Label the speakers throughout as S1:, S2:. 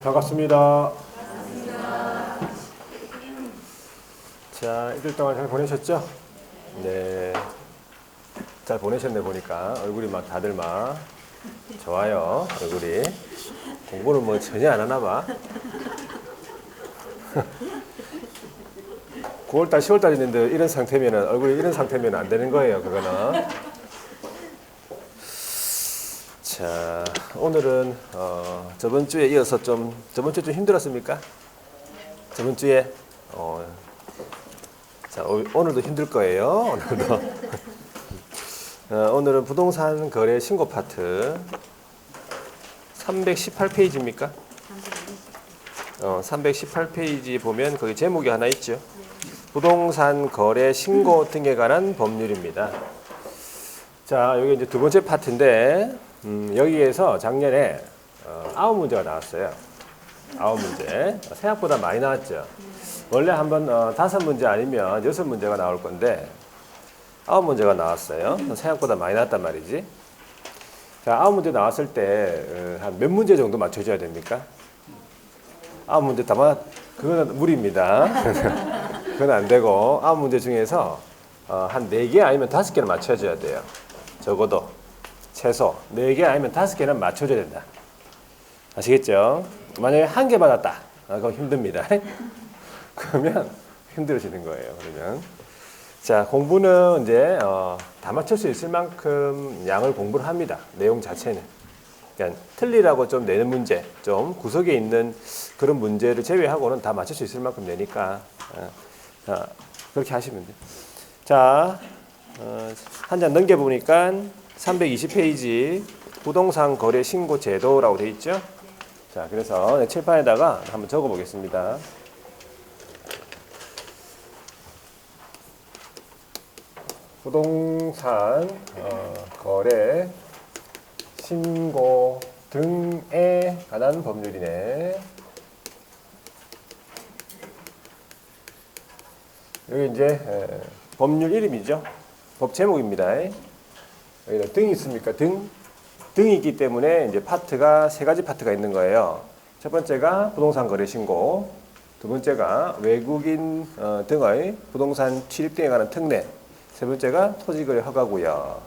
S1: 반갑습니다. 자, 이틀 동안 잘 보내셨죠? 네. 잘 보내셨네, 보니까. 얼굴이 막 다들 막 좋아요, 얼굴이. 공부는 뭐 전혀 안 하나 봐. 9월달, 10월달 있는데 이런 상태면은, 얼굴이 이런 상태면 안 되는 거예요, 그거는. 자, 오늘은, 저번 주에 이어서 저번 주에 좀 힘들었습니까? 저번 주에, 자, 오늘도 힘들 거예요. 오늘도. 오늘은 부동산 거래 신고 파트 318페이지입니까? 318페이지 보면 거기 제목이 하나 있죠. 부동산 거래 신고 등에 관한 법률입니다. 자, 여기 이제 두 번째 파트인데, 여기에서 작년에 9문제가 나왔어요. 9문제. 생각보다 많이 나왔죠. 원래 한번 5문제 아니면 6문제가 나올 건데 9문제가 나왔어요. 생각보다 많이 나왔단 말이지. 자, 9문제 나왔을 때 한 몇 문제 정도 맞춰줘야 됩니까? 9문제 다 그건 무리입니다. 그건 안 되고 9문제 중에서 한 4개 아니면 5개는 맞춰줘야 돼요. 적어도 최소 4개 아니면 5개는 맞춰줘야 된다. 아시겠죠? 만약에 1개 받았다. 그럼 힘듭니다. 그러면 힘들어지는 거예요. 그러면 자, 공부는 이제 다 맞출 수 있을 만큼 양을 공부를 합니다. 내용 자체는. 그러니까 틀리라고 좀 내는 문제, 좀 구석에 있는 그런 문제를 제외하고는 다 맞출 수 있을 만큼 내니까 자, 그렇게 하시면 돼요. 자, 한 장 넘겨보니까 320페이지 부동산 거래 신고 제도라고 되어 있죠. 자, 그래서 칠판에다가 한번 적어 보겠습니다. 부동산 거래 신고 등에 관한 법률이네. 여기 이제 법률 이름이죠. 법 제목입니다. 여기다 등이 있습니까? 등이 있기 때문에 이제 파트가 3가지 파트가 있는 거예요. 첫 번째가 부동산 거래 신고, 두 번째가 외국인 등의 부동산 취입 등에 관한 특례, 세 번째가 토지거래 허가고요.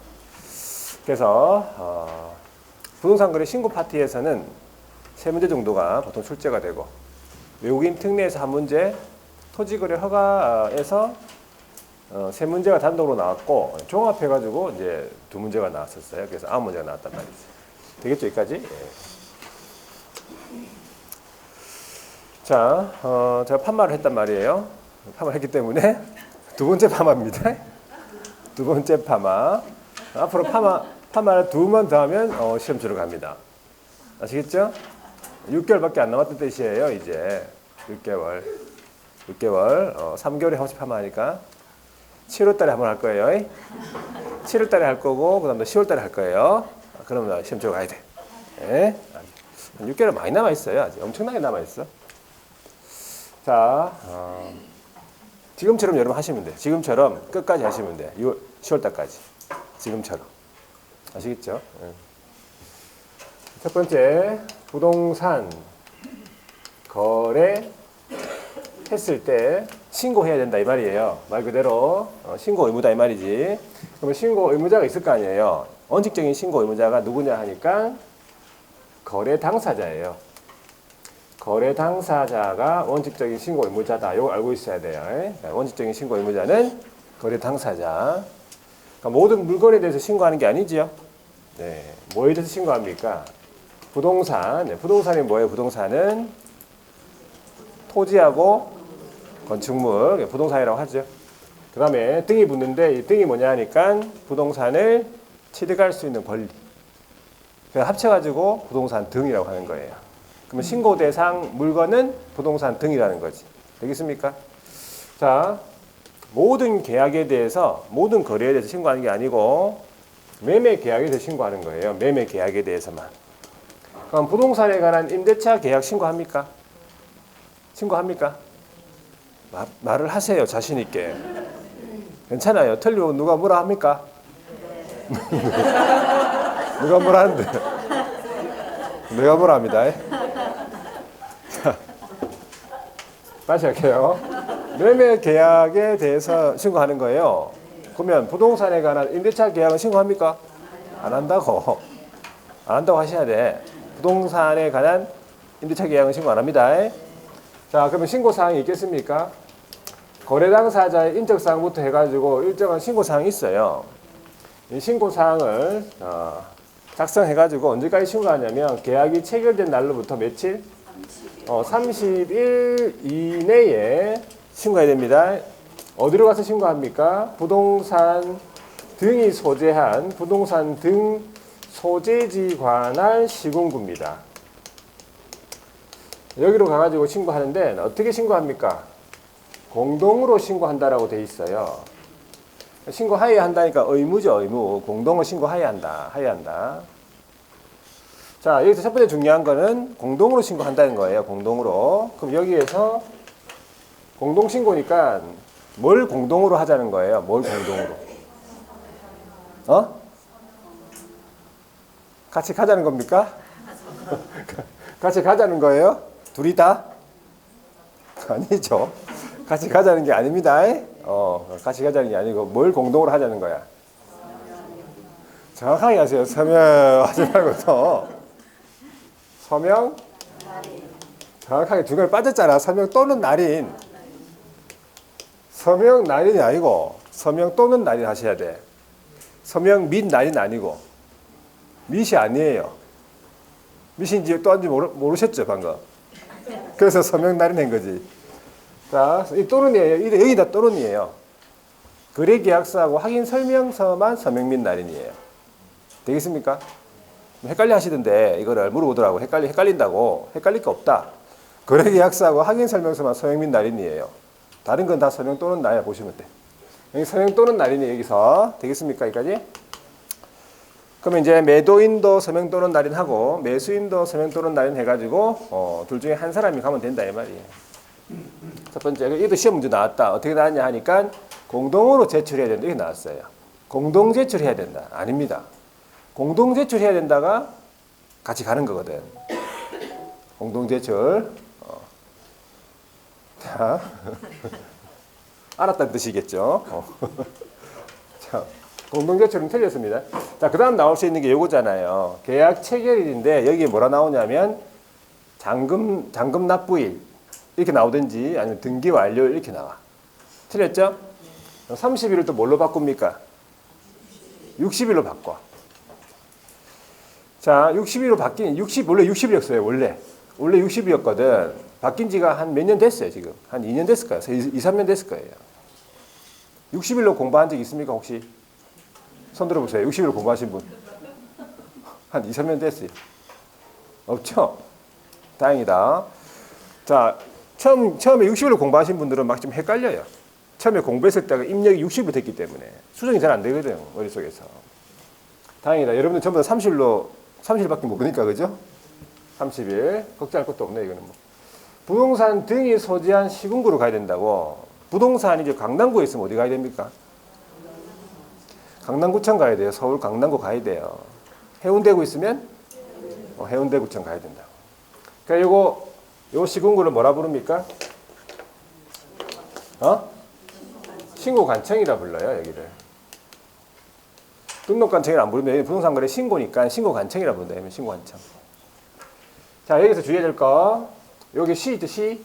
S1: 그래서 부동산 거래 신고 파트에서는 3문제 정도가 보통 출제가 되고, 외국인 특례에서 1문제, 토지거래 허가에서 3문제가 단독으로 나왔고, 종합해가지고 이제 2문제가 나왔었어요. 그래서 9문제가 나왔단 말이죠. 되겠죠, 여기까지? 예. 자, 제가 판말을 했단 말이에요. 판말을 했기 때문에 두 번째 파마입니다. 두 번째 파마. 앞으로 파마를 2번 더 하면 시험 치러 갑니다. 아시겠죠? 6개월밖에 안 남았던 뜻이에요, 이제. 6개월. 3개월에 한 번씩 파마하니까 7월달에 한번 할 거예요. 7월달에 할 거고, 그 다음에 10월달에 할 거예요. 그러면 시험 치러 가야 돼. 네? 6개월 많이 남아있어요. 아직 엄청나게 남아있어. 자, 지금처럼 여러분 하시면 돼. 지금처럼 끝까지 하시면 돼. 10월달까지. 지금처럼. 아시겠죠? 네. 첫 번째, 부동산 거래 했을 때 신고해야 된다 이 말이에요. 말 그대로 신고 의무다 이 말이지. 그러면 신고 의무자가 있을 거 아니에요. 원칙적인 신고 의무자가 누구냐 하니까 거래 당사자예요. 거래 당사자가 원칙적인 신고 의무자다. 이거 알고 있어야 돼요. 원칙적인 신고 의무자는 거래 당사자. 그러니까 모든 물건에 대해서 신고하는 게 아니지요. 네, 뭐에 대해서 신고합니까? 부동산. 네, 부동산이 뭐예요? 부동산은 토지하고 건축물, 부동산이라고 하죠. 그 다음에 등이 붙는데 이 등이 뭐냐 하니까 부동산을 취득할 수 있는 권리. 그래서 합쳐가지고 부동산 등이라고 하는 거예요. 그러면 신고 대상 물건은 부동산 등이라는 거지. 되겠습니까? 자, 모든 계약에 대해서, 모든 거래에 대해서 신고하는 게 아니고 매매 계약에 대해서 신고하는 거예요. 매매 계약에 대해서만. 그럼 부동산에 관한 임대차 계약 신고합니까? 신고합니까? 말을 하세요. 자신 있게. 괜찮아요. 틀리면 누가 뭐라 합니까? 누가 뭐라 하는데? 내가 뭐라 합니다. 다시 할게요. 매매 계약에 대해서 신고하는 거예요. 그러면 부동산에 관한 임대차 계약은 신고합니까? 안 한다고. 안 한다고 하셔야 돼. 부동산에 관한 임대차 계약은 신고 안 합니다. 자, 그러면 신고사항이 있겠습니까? 거래 당사자의 인적사항부터 해가지고 일정한 신고사항이 있어요. 이 신고사항을 작성해가지고 언제까지 신고하냐면 계약이 체결된 날로부터 며칠? 30일 이내에 신고해야 됩니다. 어디로 가서 신고합니까? 부동산 등이 소재한 부동산 등 소재지 관할 시군구입니다. 여기로 가가지고 신고하는데 어떻게 신고합니까? 공동으로 신고한다라고 돼 있어요. 신고하여야 한다니까 의무죠, 의무. 공동으로 신고하여야 한다, 하여야 한다. 자, 여기서 첫 번째 중요한 거는 공동으로 신고한다는 거예요, 공동으로. 그럼 여기에서 공동신고니까 뭘 공동으로 하자는 거예요, 뭘 공동으로. 같이 가자는 겁니까? 같이 가자는 거예요? 둘이 다? 아니죠. 같이 가자는 게 아닙니다. 같이 가자는 게 아니고 뭘 공동으로 하자는 거야? 정확하게 하세요. 서명하지 말고 서명? 정확하게 중간에 빠졌잖아. 서명 또는 날인. 서명 날인이 아니고 서명 또는 날인 하셔야 돼. 서명 및 날인 아니고 밋이 아니에요. 밋인지 또한지 모르셨죠 방금. 그래서 서명 날인 한 거지. 자, 이 또는이에요. 여기다 또는이에요. 거래 계약서하고 확인 설명서만 서명 및 날인이에요. 되겠습니까? 헷갈려 하시던데 이거를 물어보더라고. 헷갈린다고. 헷갈릴 거 없다. 거래 계약서하고 확인 설명서만 서명 및 날인이에요. 다른 건 다 서명 또는 날인 보시면 돼. 여기 서명 또는 날인이 여기서 되겠습니까? 여기까지? 그러면 이제 매도인도 서명 또는 날인하고 매수인도 서명 또는 날인 해가지고 둘 중에 한 사람이 가면 된다 이 말이에요. 첫 번째, 이것도 시험 문제 나왔다. 어떻게 나왔냐 하니까 공동으로 제출해야 된다 이렇게 나왔어요. 공동 제출해야 된다. 아닙니다. 공동 제출해야 된다가 같이 가는 거거든. 공동 제출. 자, 알았다는 뜻이겠죠. 자, 공동 제출은 틀렸습니다. 자, 그 다음 나올 수 있는 게 요거잖아요. 계약 체결일인데 여기에 뭐라 나오냐면 잔금 납부일 이렇게 나오든지 아니면 등기 완료일 이렇게 나와. 틀렸죠? 30일을 또 뭘로 바꿉니까? 60일로 바꿔. 자, 60일로 바뀐 원래 60일이었어요. 원래 60일이었거든. 바뀐 지가 한 몇 년 됐어요, 지금. 한 2년 됐을 거예요. 2, 3년 됐을 거예요. 60일로 공부한 적 있습니까, 혹시? 손 들어보세요. 60일로 공부하신 분. 한 2, 3년 됐어요. 없죠? 다행이다. 자, 처음에 60일로 공부하신 분들은 막 좀 헷갈려요. 처음에 공부했을 때가 입력이 60일 됐기 때문에 수정이 잘 안 되거든, 머릿속에서. 다행이다. 여러분들 전부 다 30일밖에 모르니까, 그죠? 30일. 걱정할 것도 없네, 이거는 뭐. 부동산 등이 소재한 시군구로 가야 된다고. 부동산이 이제 강남구에 있으면 어디 가야 됩니까? 강남구청 가야 돼요. 서울 강남구 가야 돼요. 해운대구 있으면 해운대구청 가야 된다고. 그러니까 요 시군구를 뭐라 부릅니까? 신고관청이라 불러요, 여기를. 등록관청이라 안 부르면 여기 부동산 거래 신고니까 신고관청이라 부른다. 신고관청. 자, 여기서 주의해야 될 거. 여기 시죠, 시.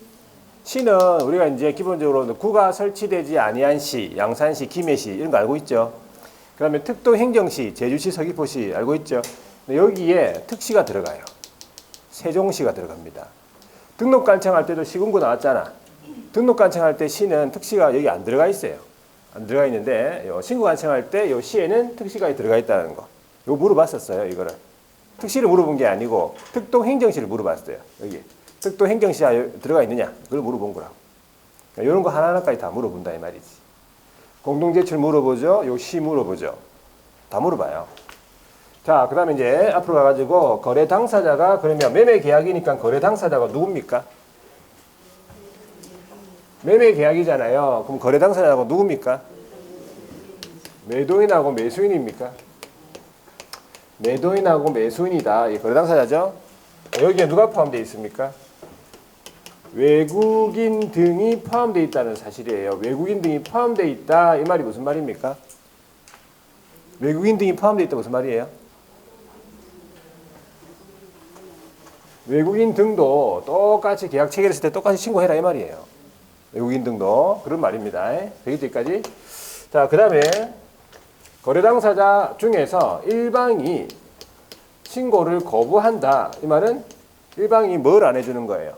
S1: 시는 우리가 이제 기본적으로 구가 설치되지 아니한 시, 양산시, 김해시 이런 거 알고 있죠. 그 다음에 특도행정시, 제주시, 서귀포시 알고 있죠. 근데 여기에 특시가 들어가요. 세종시가 들어갑니다. 등록관청 할 때도 시군구 나왔잖아. 등록관청 할 때 시는 특시가 여기 안 들어가 있어요. 안 들어가 있는데 신고관청 할 때 요 시에는 특시가 들어가 있다는 거. 이거 물어봤었어요, 이거를. 특시를 물어본 게 아니고 특도행정시를 물어봤어요. 여기. 특도행정시에 들어가 있느냐? 그걸 물어본 거라고. 그러니까 이런 거 하나하나까지 다 물어본다 이 말이지. 공동제출 물어보죠. 요 시 물어보죠. 다 물어봐요. 자, 그 다음에 이제 앞으로 가가지고 거래 당사자가 그러면 매매 계약이니까 거래 당사자가 누굽니까? 매매 계약이잖아요. 그럼 거래 당사자가 누굽니까? 매도인하고 매수인입니까? 매도인하고 매수인이다. 이 거래 당사자죠. 여기에 누가 포함되어 있습니까? 외국인 등이 포함되어 있다는 사실이에요. 외국인 등이 포함되어 있다. 이 말이 무슨 말입니까? 외국인 등이 포함되어 있다 무슨 말이에요? 외국인 등도 똑같이 계약 체결했을 때 똑같이 신고해라 이 말이에요. 외국인 등도 그런 말입니다. 되겠죠 여기까지? 자, 그 다음에 거래 당사자 중에서 일방이 신고를 거부한다. 이 말은 일방이 뭘 안 해주는 거예요?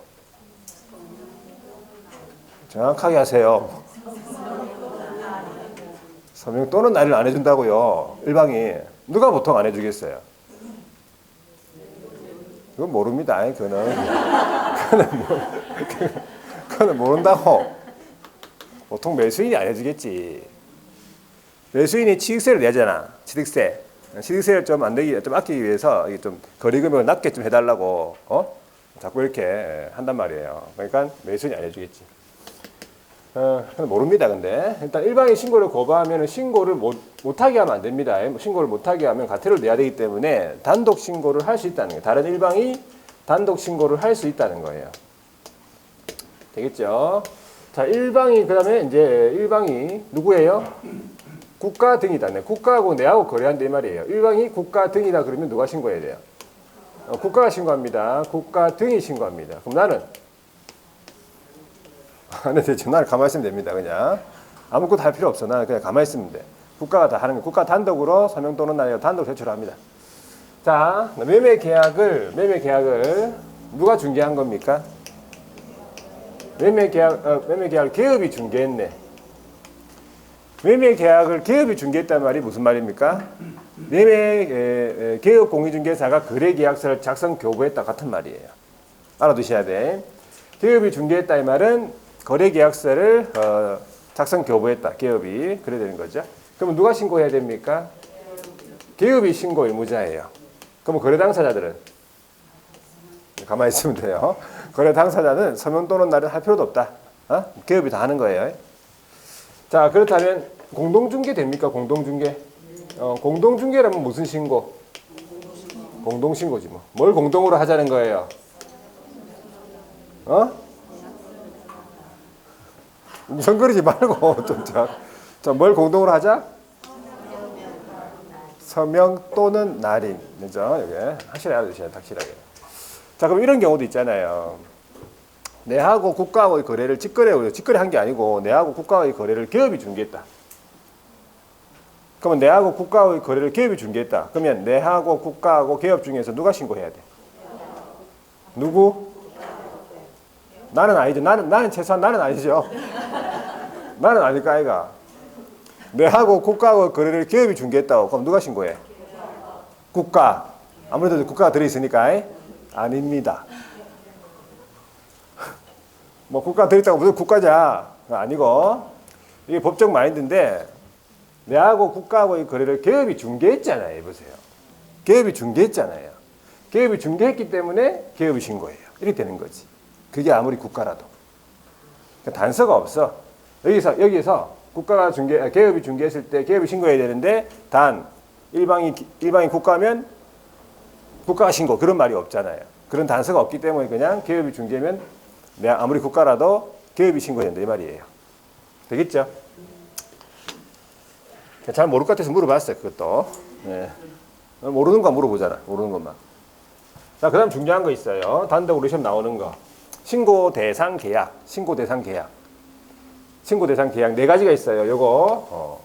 S1: 정확하게 하세요. 서명 또는 날을 안 해준다고요. 일방이. 누가 보통 안 해주겠어요? 그건 모릅니다. 그거는 모른다고. 보통 매수인이 안 해주겠지. 매수인이 취득세를 내잖아. 취득세. 취득세를 좀 안 내기, 좀 아끼기 위해서 좀 거래 금액을 낮게 좀 해달라고, 자꾸 이렇게 한단 말이에요. 그러니까 매수인이 안 해주겠지. 모릅니다. 근데 일단 일방이 신고를 거부하면 신고를 못하게 하면 안 됩니다. 신고를 못하게 하면 과태료를 내야 되기 때문에 단독 신고를 할 수 있다는 거예요. 다른 일방이 단독 신고를 할 수 있다는 거예요. 되겠죠? 자, 일방이 그다음에 이제 일방이 누구예요? 국가 등이다. 네, 국가하고 내하고 거래한다 이 말이에요. 일방이 국가 등이다 그러면 누가 신고해야 돼요? 국가가 신고합니다. 국가 등이 신고합니다. 그럼 나는 네, 대체 나는 가만히 있으면 됩니다. 그냥 아무것도 할 필요 없어. 나는 그냥 가만히 있으면 돼. 국가가 다 하는 거. 국가 단독으로 서명 또는 날에 단독 제출합니다. 자, 매매 계약을 누가 중개한 겁니까? 매매 계약을 기업이 중개했네. 매매 계약을 기업이 중개했단 말이 무슨 말입니까? 매매 기업 공인중개사가 거래 계약서를 작성 교부했다 같은 말이에요. 알아두셔야 돼. 기업이 중개했다 이 말은 거래 계약서를 작성 교부했다. 기업이 그래야 되는 거죠. 그러면 누가 신고해야 됩니까? 기업이 신고 의무자예요. 그러면 거래 당사자들은 가만히 있으면 돼요. 거래 당사자는 서명 또는 날은 할 필요도 없다. 기업이 다 하는 거예요. 자, 그렇다면 공동중개 됩니까? 공동중개. 공동중개라면 무슨 신고? 공동신고지 뭐. 뭘 공동으로 하자는 거예요? 무성거리지 말고 좀 뭘 공동으로 하자? 서명 또는 날인. 그죠? 이게 확실히 알아두셔야 돼요. 확실하게. 자, 그럼 이런 경우도 있잖아요. 내하고 국가와의 거래를 직거래한 게 아니고 내하고 국가와의 거래를 기업이 중개했다. 그러면 내하고 국가와의 거래를 기업이 중개했다. 그러면 내하고 국가하고 기업 중에서 누가 신고해야 돼? 누구? 나는 아니죠. 나는 최소한 나는 아니죠. 나는 아닐까 아이가. 내하고 국가하고 거래를 기업이 중개했다고. 그럼 누가 신고해? 국가. 아무래도 국가가 들어있으니까 아닙니다. 뭐 국가 들어있다고 무슨 국가자 아니고 이게 법적 마인드인데 내하고 국가하고의 거래를 기업이 중개했잖아요. 보세요. 기업이 중개했잖아요. 기업이 중개했기 때문에 기업이 신고해요. 이렇게 되는 거지. 그게 아무리 국가라도. 그러니까 단서가 없어. 여기서 국가가 기업이 중개했을 때 기업이 신고해야 되는데 단 일방이 국가면 국가가 신고 그런 말이 없잖아요. 그런 단서가 없기 때문에 그냥 기업이 중개면 내가 아무리 국가라도 기업이 신고해야 된다 이 말이에요. 되겠죠? 잘 모를 것 같아서 물어봤어요. 그것도. 네. 모르는 거 물어보잖아. 모르는 것만. 자, 그 다음 중요한 거 있어요. 단독으로 시험 나오는 거. 신고 대상 계약 네 가지가 있어요. 요거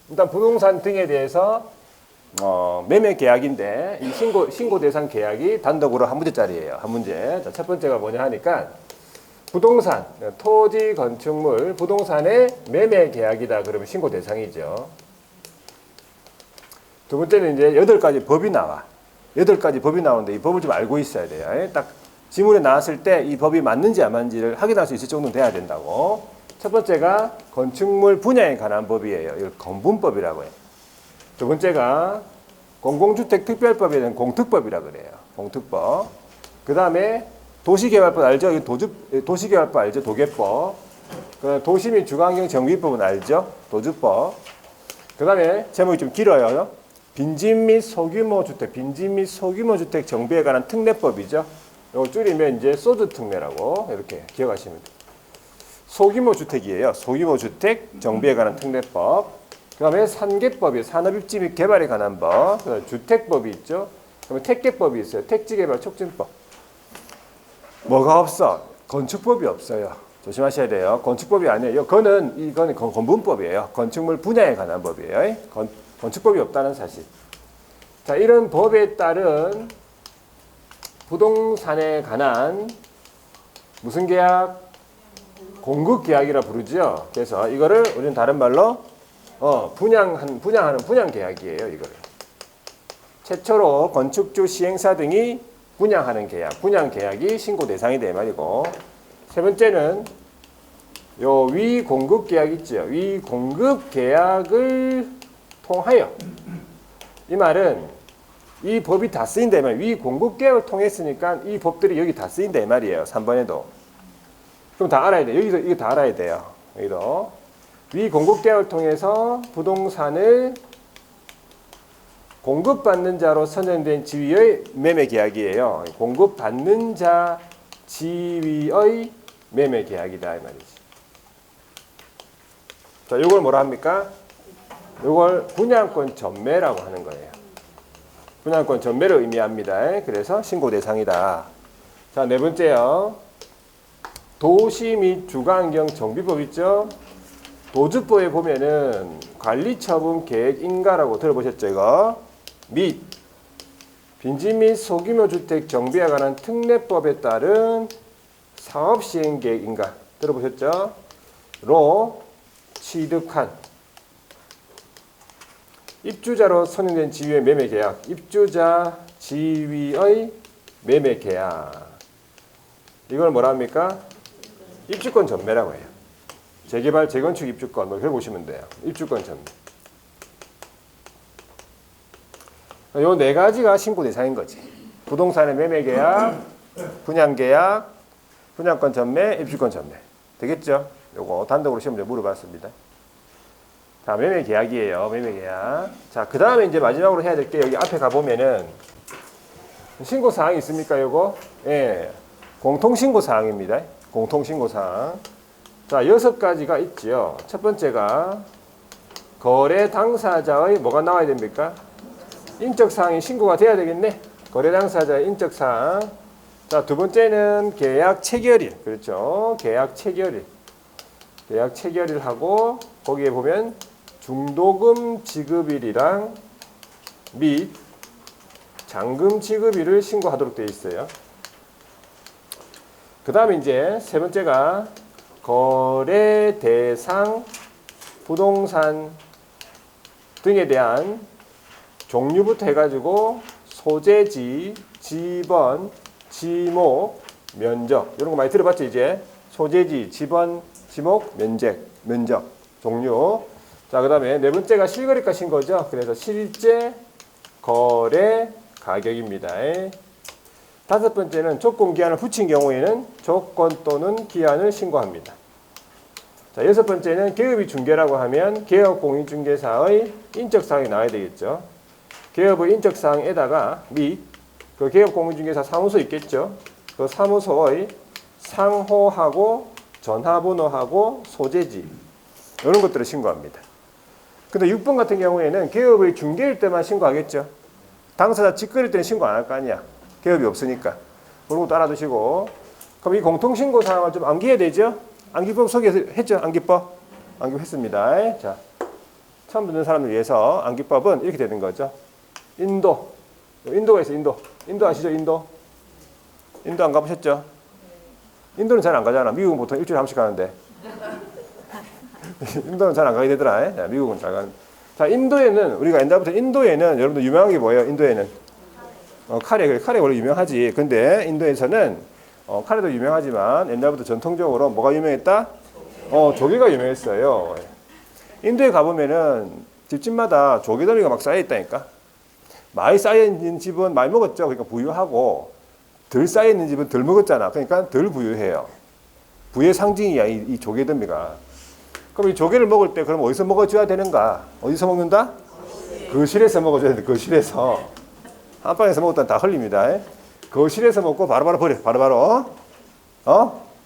S1: 일단 부동산 등에 대해서 매매 계약인데 이 신고 대상 계약이 단독으로 한 문제짜리예요. 한 문제. 자, 첫 번째가 뭐냐 하니까 부동산, 토지, 건축물, 부동산의 매매 계약이다. 그러면 신고 대상이죠. 두 번째는 이제 8가지 법이 나와. 8가지 법이 나오는데 이 법을 좀 알고 있어야 돼요. 딱 지문에 나왔을 때 이 법이 맞는지 안 맞는지를 확인할 수 있을 정도는 돼야 된다고. 첫 번째가 건축물 분야에 관한 법이에요. 이걸 건분법이라고 해요. 두 번째가 공공주택 특별법에 대한 공특법이라 그래요. 공특법. 그 다음에 도시개발법 알죠? 도시개발법 알죠? 도계법. 그 도시 및 주거환경 정비법은 알죠? 도주법. 그 다음에 제목이 좀 길어요. 빈집 및 소규모 주택 정비에 관한 특례법이죠. 요거 줄이면 이제 소주특례라고 이렇게 기억하시면 돼요. 소규모 주택이에요. 소규모 주택 정비에 관한 특례법. 그다음에 산개법이 산업입지 및 개발에 관한 법. 그다음에 주택법이 있죠. 그다음에 택개법이 있어요. 택지개발 촉진법. 뭐가 없어? 건축법이 없어요. 조심하셔야 돼요. 건축법이 아니에요. 이거는 건분법이에요. 건축물 분야에 관한 법이에요. 건축법이 없다는 사실. 자, 이런 법에 따른 부동산에 관한 무슨 계약? 공급 계약이라 부르죠. 그래서 이거를 우리는 다른 말로 분양하는 분양 계약이에요. 이거를 최초로 건축주, 시행사 등이 분양하는 계약, 분양 계약이 신고 대상이 돼 말이고. 세 번째는 요 위 공급 계약 있죠. 위 공급 계약을 통하여, 이 말은 이 법이 다 쓰인다 이 말이에요. 위 공급 계약을 통했으니까 이 법들이 여기 다 쓰인다 이 말이에요. 3번에도. 그럼 다 알아야 돼요. 여기서 이거 다 알아야 돼요. 여기도 위 공급 계약을 통해서 부동산을 공급받는 자로 선정된 지위의 매매 계약이에요. 공급받는 자 지위의 매매 계약이다 이 말이지. 자, 이걸 뭐라 합니까? 이걸 분양권 전매라고 하는 거예요. 분양권 전매를 의미합니다. 그래서 신고 대상이다. 자, 네 번째요. 도시 및 주거환경 정비법 있죠? 도주법에 보면은 관리처분 계획 인가라고 들어보셨죠? 이거 및 빈지 및 소규모 주택 정비에 관한 특례법에 따른 사업 시행 계획 인가 들어보셨죠? 로 취득한 입주자로 선정된 지위의 매매 계약, 입주자 지위의 매매 계약. 이걸 뭐라 합니까? 입주권 전매라고 해요. 재개발, 재건축 입주권, 뭐 그렇게 보시면 돼요. 입주권 전매. 요 네 가지가 신고 대상인 거지. 부동산의 매매 계약, 분양 계약, 분양권 전매, 입주권 전매. 되겠죠? 요거 단독으로 시험에 물어봤습니다. 자, 매매 계약이에요. 매매 계약. 자, 그 다음에 이제 마지막으로 해야 될 게 여기 앞에 가보면은 신고 사항이 있습니까? 요거? 예. 공통신고 사항입니다. 공통신고 사항. 자, 6가지가 있지요. 첫 번째가 거래 당사자의 뭐가 나와야 됩니까? 인적 사항이 신고가 돼야 되겠네. 거래 당사자의 인적 사항. 자, 두 번째는 계약 체결일. 그렇죠. 계약 체결일. 계약 체결일 하고 거기에 보면 중도금 지급일이랑 및 잔금 지급일을 신고하도록 되어 있어요. 그 다음에 이제 세 번째가 거래 대상 부동산 등에 대한 종류부터 해가지고 소재지, 지번, 지목, 면적 이런 거 많이 들어봤죠 이제. 소재지, 지번, 지목, 면적, 종류. 자, 그 다음에 네 번째가 실거래가 신고죠. 그래서 실제 거래 가격입니다. 다섯 번째는 조건기한을 붙인 경우에는 조건 또는 기한을 신고합니다. 자, 여섯 번째는 개업이 중개라고 하면 개업공인중개사의 인적사항이 나와야 되겠죠. 개업의 인적사항에다가 및 그 개업공인중개사 사무소 있겠죠. 그 사무소의 상호하고 전화번호하고 소재지 이런 것들을 신고합니다. 근데 6번 같은 경우에는 개업의 중개일 때만 신고하겠죠. 당사자 직거래일 때는 신고 안 할 거 아니야. 개업이 없으니까. 그런 것도 알아두시고. 그럼 이 공통신고 사항을 좀 암기해야 되죠? 암기법 소개했죠? 암기법? 암기했습니다. 자, 처음 듣는 사람을 위해서 암기법은 이렇게 되는 거죠. 인도가 있어요. 인도 아시죠? 인도 안 가보셨죠? 인도는 잘 안 가잖아. 미국은 보통 일주일에 한 번씩 가는데. 인도는 잘 안 가게 되더라. 자, 미국은 잘 가는. 자, 인도에는 우리가 옛날부터 인도에는 여러분들 유명한 게 뭐예요? 인도에는 카레 원래 유명하지. 근데 인도에서는 카레도 유명하지만 옛날부터 전통적으로 뭐가 유명했다? 조개가 유명했어요. 인도에 가보면은 집집마다 조개더미가 막 쌓여 있다니까. 많이 쌓여 있는 집은 많이 먹었죠. 그러니까 부유하고 덜 쌓여 있는 집은 덜 먹었잖아. 그러니까 덜 부유해요. 부의 상징이야 이 조개더미가. 그럼 이 조개를 먹을 때 그럼 어디서 먹어줘야 되는가? 어디서 먹는다? 거실에서 먹어줘야 돼. 거실에서. 안방에서 먹었다면 다 흘립니다. 거실에서 먹고 바로바로 버려. 바로바로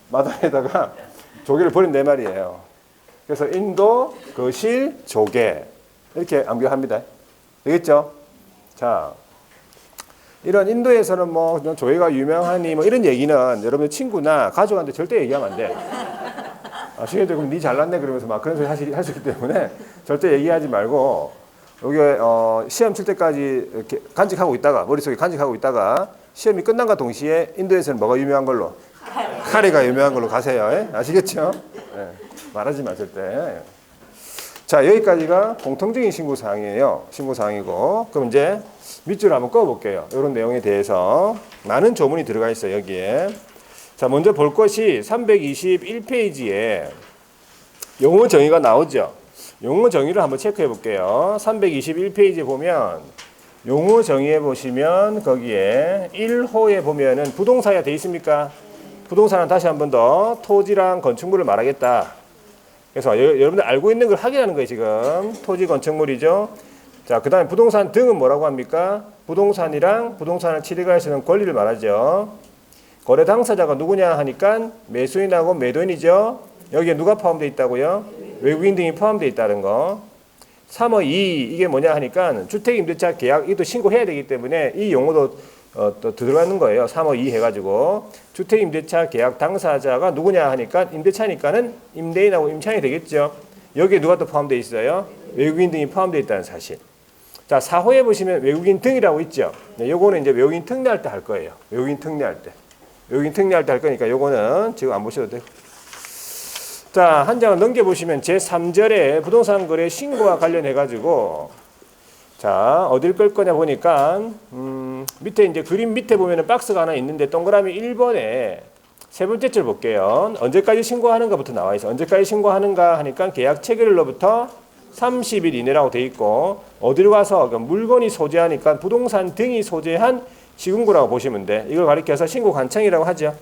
S1: 마당에다가 조개를 버린단 말이에요. 그래서 인도 거실 조개 이렇게 암기합니다. 되겠죠? 자, 이런 인도에서는 뭐 조개가 유명하니 뭐 이런 얘기는 여러분의 친구나 가족한테 절대 얘기하면 안 돼. 아시겠죠? 그럼 니 잘났네 그러면서 막 그런 소리 하시기 때문에 절대 얘기하지 말고 여기 시험 칠 때까지 이렇게 간직하고 있다가 머릿속에 간직하고 있다가 시험이 끝난과 동시에 인도에서는 뭐가 유명한 걸로? 카레가 유명한 걸로 가세요. 예? 아시겠죠? 예. 말하지 마실 때. 자, 여기까지가 공통적인 신고사항이에요. 신고사항이고. 그럼 이제 밑줄을 한번 꺼볼게요. 이런 내용에 대해서. 많은 조문이 들어가 있어요, 여기에. 자, 먼저 볼 것이 321페이지에 용어 정의가 나오죠. 용어 정의를 한번 체크해 볼게요. 321페이지에 보면 용어 정의에 보시면 거기에 1호에 보면은 부동사가 돼 있습니까? 부동산은 다시 한 번 더 토지랑 건축물을 말하겠다. 그래서 여러분들 알고 있는 걸 확인하는 거예요, 지금. 토지, 건축물이죠. 자, 그 다음에 부동산 등은 뭐라고 합니까? 부동산이랑 부동산을 취득할 수 있는 권리를 말하죠. 거래 당사자가 누구냐 하니까 매수인하고 매도인이죠. 여기에 누가 포함되어 있다고요? 외국인 등이 포함되어 있다는 거. 3호 2 이게 뭐냐 하니까 주택임대차 계약 이도 신고해야 되기 때문에 이 용어도 또 들어가는 거예요. 3호 2 해가지고 주택임대차 계약 당사자가 누구냐 하니까 임대차니까는 임대인하고 임차인이 되겠죠. 여기에 누가 또 포함되어 있어요? 외국인 등이 포함되어 있다는 사실. 자, 4호에 보시면 외국인 등이라고 있죠. 네, 요거는 이제 외국인 특례할 때 할 거예요. 외국인 특례할 때. 외국인 특례할 때 할 거니까 요거는 지금 안 보셔도 돼요. 자, 한 장을 넘겨보시면 제3절에 부동산 거래 신고와 관련해가지고 자, 어딜 끌 거냐 보니까 밑에 이제 그림 밑에 보면은 박스가 하나 있는데 동그라미 1번에 세 번째 줄 볼게요. 언제까지 신고하는가부터 나와 있어. 언제까지 신고하는가 하니까 계약 체결일로부터 30일 이내라고 돼 있고 어디로 가서 물건이 소재하니까 부동산 등이 소재한 시군구라고 보시면 돼. 이걸 가리켜서 신고 관청이라고 하죠.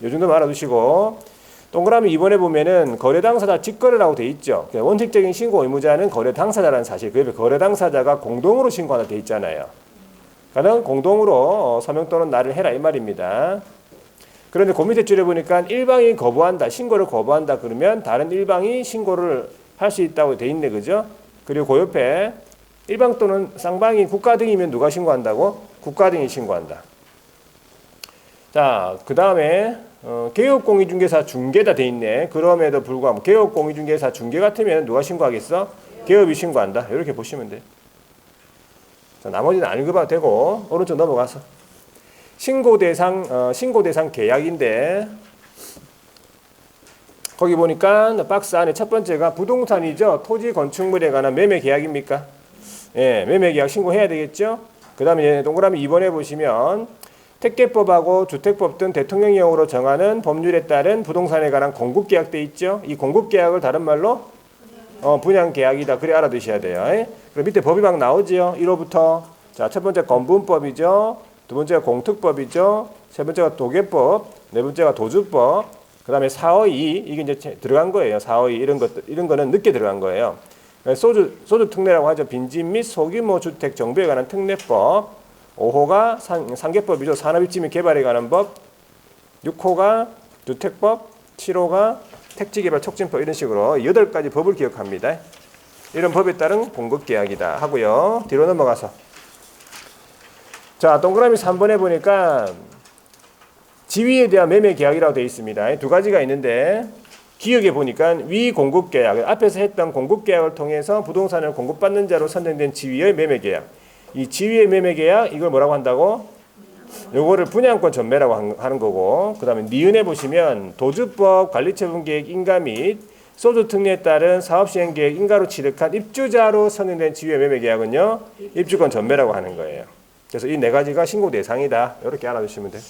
S1: 요 정도 알아두시고 동그라미 2번에 보면은 거래 당사자 직거래라고 돼 있죠. 원칙적인 신고 의무자는 거래 당사자라는 사실. 그래서 거래 당사자가 공동으로 신고하다 돼 있잖아요. 그러니까 공동으로 서명 또는 날을 해라 이 말입니다. 그런데 그 밑에 줄에 보니까 일방이 거부한다, 신고를 거부한다 그러면 다른 일방이 신고를 할 수 있다고 돼 있네, 그죠? 그리고 그 옆에 일방 또는 쌍방이 국가 등이면 누가 신고한다고? 국가 등이 신고한다. 자, 그 다음에 개업공인중개사 중개다 돼 있네. 그럼에도 불구하고 개업공인중개사 중개 같으면 누가 신고하겠어? 개업이 신고한다. 이렇게 보시면 돼. 자, 나머지는 안 읽어봐도 되고 오른쪽 넘어가서 신고 대상 계약인데 거기 보니까 박스 안에 첫 번째가 부동산이죠. 토지 건축물에 관한 매매 계약입니까? 예, 매매 계약 신고해야 되겠죠. 그 다음에 동그라미 2번에 보시면 택계법하고 주택법 등 대통령령으로 정하는 법률에 따른 부동산에 관한 공급계약 돼 있죠. 이 공급계약을 다른 말로 분양계약이다. 그래 알아두셔야 돼요. 그리고 밑에 법이 막 나오죠. 1호부터 자, 첫 번째 건분법이죠. 두 번째가 공특법이죠. 세 번째가 도계법, 네 번째가 도주법. 그다음에 4호 2 이게 이제 들어간 거예요. 4호 2 이런 거는 늦게 들어간 거예요. 소주 특례라고 하죠. 빈집 및 소규모 주택 정비에 관한 특례법. 5호가 상계법이죠. 산업입지 및 개발에 관한 법. 6호가 주택법. 7호가 택지개발 촉진법. 이런 식으로 8가지 법을 기억합니다. 이런 법에 따른 공급계약이다 하고요. 뒤로 넘어가서 자, 동그라미 3번에 보니까 지위에 대한 매매 계약이라고 되어 있습니다. 두 가지가 있는데 기억에 보니까 위 공급 계약, 앞에서 했던 공급 계약을 통해서 부동산을 공급받는 자로 선정된 지위의 매매 계약. 이 지위의 매매 계약 이걸 뭐라고 한다고? 요거를 분양권 전매라고 하는 거고, 그다음에 니은에 보시면 도주법 관리처분 계획 인가 및 소주 특례에 따른 사업 시행 계획 인가로 취득한 입주자로 선정된 지위의 매매 계약은요 입주권 전매라고 하는 거예요. 그래서 이 네 가지가 신고 대상이다. 이렇게 알아두시면 돼요.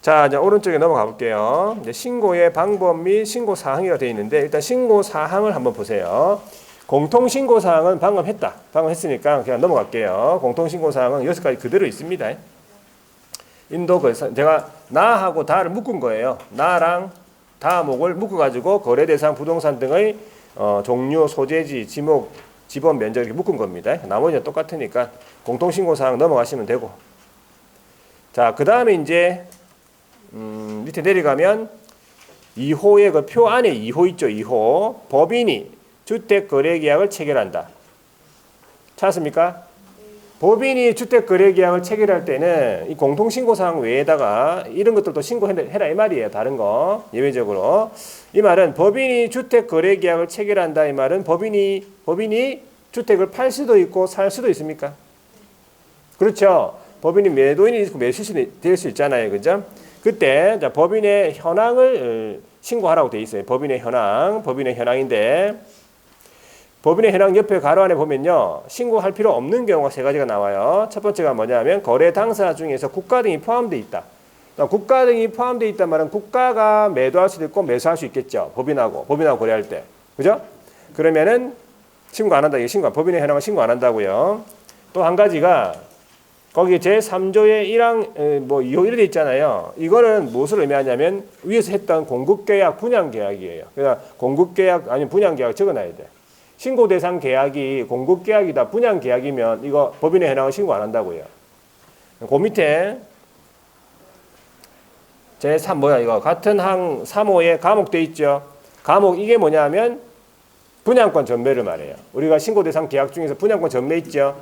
S1: 자, 이제 오른쪽에 넘어가 볼게요. 이제 신고의 방법 및 신고 사항이라 되어 있는데 일단 신고 사항을 한번 보세요. 공통 신고 사항은 방금 했으니까 그냥 넘어갈게요. 공통 신고 사항은 6가지 그대로 있습니다. 인도 제가 나하고 다를 묶은 거예요. 나랑 다목을 묶어 가지고 거래 대상 부동산 등의 종류, 소재지, 지목, 지번 면적 이렇게 묶은 겁니다. 나머지는 똑같으니까 공통 신고 사항 넘어가시면 되고. 자, 그 다음에 이제 밑에 내려가면 2호의 그 표 안에 2호 있죠. 2호. 법인이 주택거래계약을 체결한다. 찾았습니까? 법인이 주택거래계약을 체결할 때는 이 공통신고사항 외에다가 이런 것들도 신고해라 이 말이에요. 다른 거 예외적으로. 이 말은 법인이 주택거래계약을 체결한다 이 말은 법인이 주택을 팔 수도 있고 살 수도 있습니까? 그렇죠. 법인이 매도인이 있고 매수인이 될 수 있잖아요. 그죠? 그때 자, 법인의 현황을 신고하라고 돼 있어요. 법인의 현황인데 법인의 현황 옆에 가로 안에 보면요. 신고할 필요 없는 경우가 세 가지가 나와요. 첫 번째가 뭐냐면 거래 당사 중에서 국가 등이 포함되어 있다. 국가 등이 포함되어 있단 말은 국가가 매도할 수도 있고 매수할 수 있겠죠. 법인하고 거래할 때. 그죠? 그러면은 신고 안 한다. 이게 법인의 현황을 신고 안 한다고요. 또 한 가지가 거기 제3조의 1항 뭐 2호 이렇게 돼 있잖아요. 이거는 무엇을 의미하냐면 위에서 했던 공급계약, 분양계약이에요. 그러니까 공급계약 아니면 분양계약 적어놔야 돼. 신고 대상 계약이 공급계약이다, 분양계약이면 이거 법인의 현황을 신고 안 한다고요. 그 밑에 제3 뭐야 이거 같은 항 3호에 감옥돼 있죠. 감옥 이게 뭐냐면 분양권 전매를 말해요. 우리가 신고 대상 계약 중에서 분양권 전매 있죠.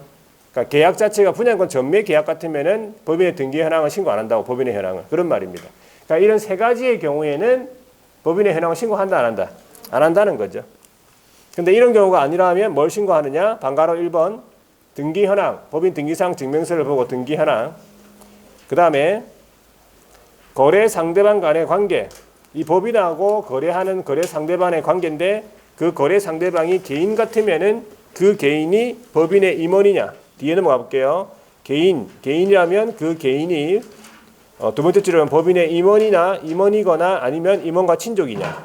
S1: 그러니까 계약 자체가 분양권 전매 계약 같으면은 법인의 등기 현황을 신고 안 한다고 법인의 현황을 그런 말입니다. 그러니까 이런 세 가지의 경우에는 법인의 현황을 신고한다 안 한다? 안 한다는 거죠. 근데 이런 경우가 아니라면 뭘 신고하느냐? 방가로 1번 등기 현황, 법인 등기상 증명서를 보고 등기 현황. 그 다음에 거래 상대방 간의 관계. 이 법인하고 거래하는 거래 상대방의 관계인데 그 거래 상대방이 개인 같으면은 그 개인이 법인의 임원이냐? 뒤에 넘어가 볼게요. 개인이라면 그 개인이 두 번째 줄은 법인의 임원이거나 아니면 임원과 친족이냐.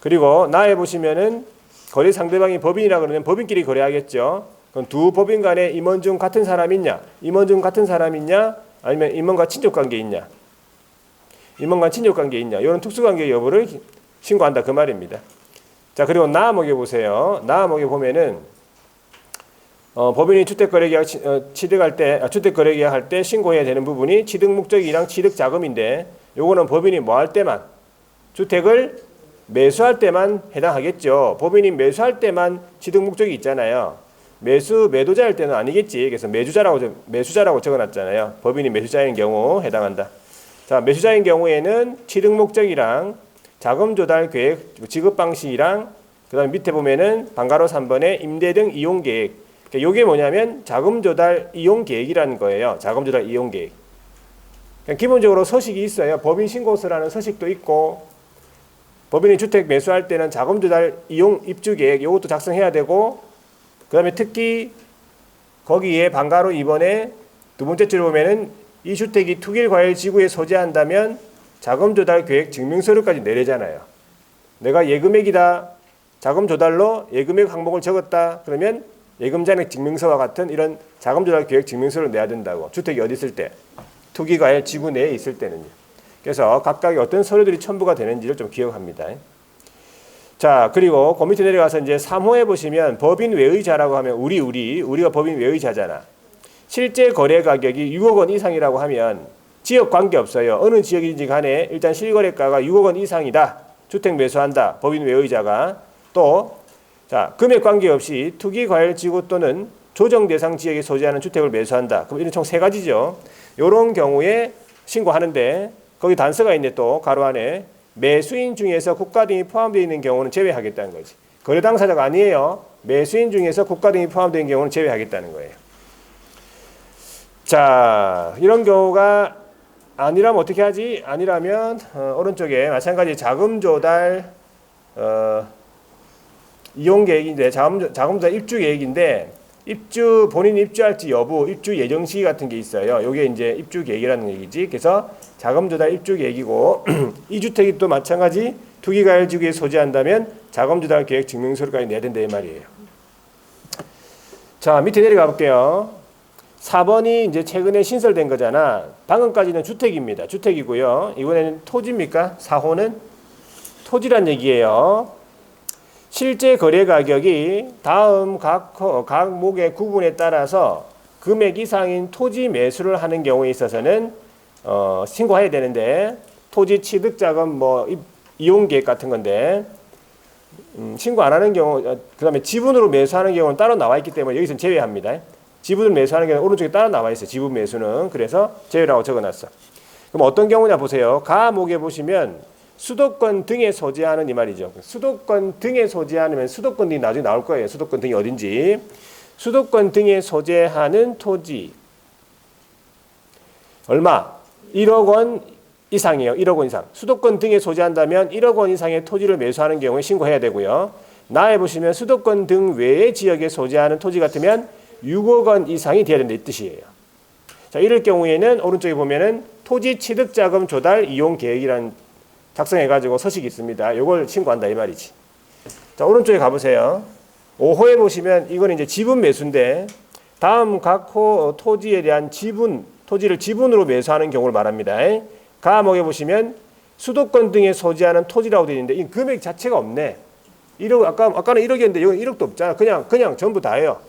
S1: 그리고 나에 보시면은 거래 상대방이 법인이라 그러면 법인끼리 거래하겠죠. 그럼 두 법인 간에 임원 중 같은 사람 있냐? 아니면 임원과 친족 관계 있냐? 임원과 친족 관계 있냐? 이런 특수관계 여부를 신고한다 그 말입니다. 자, 그리고 나아목에 보세요. 나아목에 보면은 법인이 주택거래계약 주택거래계약할 때 신고해야 되는 부분이 취득 목적이랑 취득 자금인데 요거는 법인이 뭐 할 때만 주택을 매수할 때만 해당하겠죠. 법인이 매수할 때만 취득 목적이 있잖아요. 매도자일 때는 아니겠지. 그래서 매수자라고 적어놨잖아요. 법인이 매수자인 경우 해당한다. 자, 매수자인 경우에는 취득 목적이랑 자금 조달 계획, 지급 방식이랑 그다음 밑에 보면은 방가로 3번에 임대 등 이용 계획. 그러니까 이게 뭐냐면 자금 조달 이용 계획이라는 거예요. 자금 조달 이용 계획. 그러니까 기본적으로 서식이 있어요. 법인 신고서라는 서식도 있고 법인이 주택 매수할 때는 자금 조달 이용 입주 계획 이것도 작성해야 되고 그다음에 특히 거기에 방가로 2번에 두 번째 줄 보면은 이 주택이 투기과열지구에 소재한다면 자금 조달 계획 증명서류까지 내려잖아요. 내가 예금액이다. 자금 조달로 예금액 항목을 적었다. 그러면 예금 잔액 증명서와 같은 이런 자금 조달 계획 증명서를 내야 된다고. 주택이 어디 있을 때? 투기과열지구 내에 있을 때는요. 그래서 각각의 어떤 서류들이 첨부가 되는지를 좀 기억합니다. 자, 그리고 그 밑에 내려가서 이제 3호에 보시면 법인 외의자라고 하면 우리가 법인 외의자잖아. 실제 거래 가격이 6억 원 이상이라고 하면 지역 관계없어요. 어느 지역인지 간에 일단 실거래가가 6억 원 이상이다. 주택 매수한다. 법인 외의자가. 또 자, 금액 관계없이 투기과열지구 또는 조정 대상 지역에 소재하는 주택을 매수한다. 그럼 이런 총 세 가지죠. 이런 경우에 신고하는데 거기 단서가 있네 또 가로 안에 매수인 중에서 국가 등이 포함되어 있는 경우는 제외하겠다는 거지. 거래 당사자가 아니에요. 매수인 중에서 국가 등이 포함되어 있는 경우는 제외하겠다는 거예요. 자, 이런 경우가 아니라면 어떻게 하지? 아니라면 오른쪽에 마찬가지 자금 조달 이용 계획인데 자금 조달 입주 계획인데 본인이 입주할지 여부, 입주 예정 시기 같은 게 있어요. 요게 이제 입주 계획이라는 얘기지. 그래서 자금 조달 입주 계획이고 이 주택이 또 마찬가지 투기과열지구에 소재한다면 자금 조달 계획 증명서류까지 내야 된다 이 말이에요. 자, 밑에 내려가 볼게요. 4번이 이제 최근에 신설된 거잖아. 방금까지는 주택입니다. 주택이고요. 이번에는 토지입니까? 4호는 토지란 얘기예요. 실제 거래 가격이 다음 각 목의 구분에 따라서 금액 이상인 토지 매수를 하는 경우에 있어서는 신고해야 되는데 토지 취득 자금 뭐 이용 계획 같은 건데 신고 안 하는 경우 그다음에 지분으로 매수하는 경우는 따로 나와 있기 때문에 여기서는 제외합니다. 지분을 매수하는 경우는 오른쪽에 따로 나와 있어요. 지분 매수는. 그래서 제외라고 적어놨어. 그럼 어떤 경우냐 보세요. 가목에 보시면 수도권 등에 소재하는 이 말이죠. 수도권 등에 소재하면 수도권 등이 나중에 나올 거예요. 수도권 등이 어딘지. 수도권 등에 소재하는 토지 얼마? 1억 원 이상이에요. 1억 원 이상. 수도권 등에 소재한다면 1억 원 이상의 토지를 매수하는 경우에 신고해야 되고요. 나에 보시면 수도권 등 외의 지역에 소재하는 토지 같으면 6억 원 이상이 돼야 된다 이 뜻이에요. 자, 이럴 경우에는 오른쪽에 보면은 토지 취득 자금 조달 이용 계획이라는 작성해가지고 서식이 있습니다. 이걸 신고한다 이 말이지. 자, 오른쪽에 가보세요. 5호에 보시면 이건 이제 지분 매수인데 다음 각 호 토지에 대한 토지를 지분으로 매수하는 경우를 말합니다. 가목에 보시면 수도권 등에 소재하는 토지라고 되어 있는데 이 금액 자체가 없네. 1억 아까는 1억이었는데 여기는 1억도 없잖아. 그냥 전부 다예요.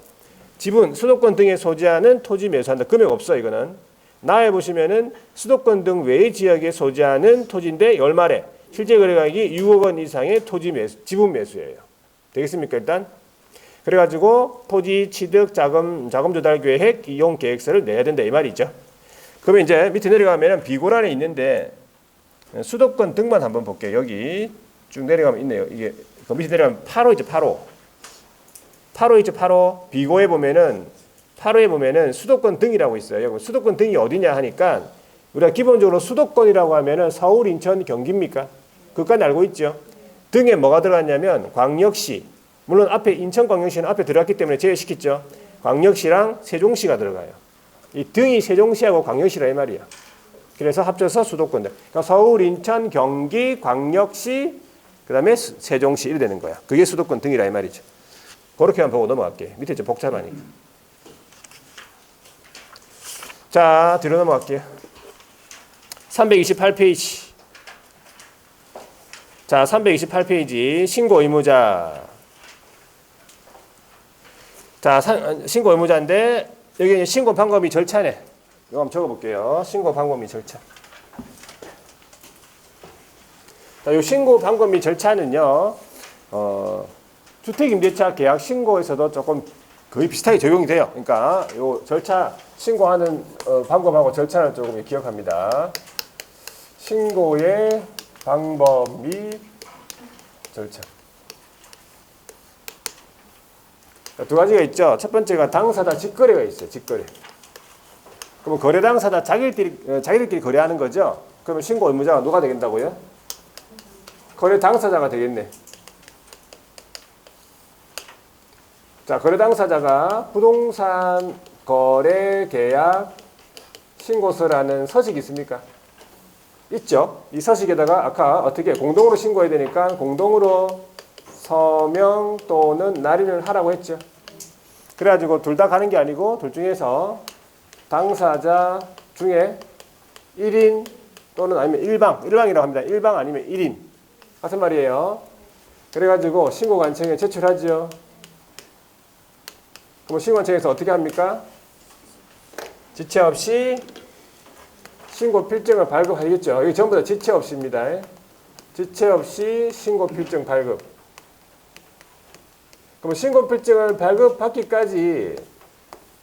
S1: 지분 수도권 등에 소재하는 토지 매수한다. 금액 없어 이거는. 나에 보시면은 수도권 등 외의 지역에 소재하는 토지인데 얼마래? 실제 거래가액이 6억 원 이상의 토지 매수, 지분 매수예요. 되겠습니까 일단? 그래가지고 토지 취득 자금 조달 계획 이용 계획서를 내야 된다 이 말이죠. 그러면 이제 밑에 내려가면 비고란에 있는데 수도권 등만 한번 볼게요. 여기 쭉 내려가면 있네요. 이게 그 밑에 내려가면 8호 있죠. 8호 있죠. 8호 비고에 보면은 8호에 보면은 수도권 등이라고 있어요. 수도권 등이 어디냐 하니까 우리가 기본적으로 수도권이라고 하면은 서울, 인천, 경기입니까? 그것까지 알고 있죠. 등에 뭐가 들어갔냐면 광역시, 물론 앞에 인천광역시는 앞에 들어갔기 때문에 제외시켰죠. 광역시랑 세종시가 들어가요. 이 등이 세종시하고 광역시라 이 말이야. 그래서 합쳐서 수도권들. 그러니까 서울, 인천, 경기, 광역시, 그다음에 세종시 이래 되는 거야. 그게 수도권 등이라 이 말이죠. 그렇게만 보고 넘어갈게요. 밑에 좀 복잡하니까. 자, 뒤로 넘어갈게요. 328페이지. 자, 328페이지 신고 의무자. 자, 신고 의무자인데 여기 신고 방법 및 절차네. 이거 한번 적어볼게요. 신고 방법 및 절차. 자, 이 신고 방법 및 절차는요. 주택임대차 계약 신고에서도 조금 거의 비슷하게 적용이 돼요. 그러니까 요 절차 신고하는 방법하고 절차를 조금 기억합니다. 신고의 방법 및 절차. 두 가지가 있죠. 첫 번째가 당사자 직거래가 있어요. 직거래. 그러면 거래 당사자 자기들끼리 거래하는 거죠. 그러면 신고 의무자가 누가 되겠다고요? 거래 당사자가 되겠네. 자, 거래 당사자가 부동산 거래 계약 신고서라는 서식이 있습니까? 있죠. 이 서식에다가 아까 어떻게 공동으로 신고해야 되니까 공동으로 서명 또는 날인을 하라고 했죠. 그래가지고 둘 다 가는 게 아니고 둘 중에서 당사자 중에 1인 또는 아니면 일방이라고 합니다. 일방 아니면 1인 같은 말이에요. 그래가지고 신고관청에 제출하죠. 그럼 신고관청에서 어떻게 합니까? 지체 없이 신고 필증을 발급하겠죠. 여기 전부 다 지체 없이입니다. 지체 없이 신고 필증 발급. 그럼 신고 필증을 발급받기까지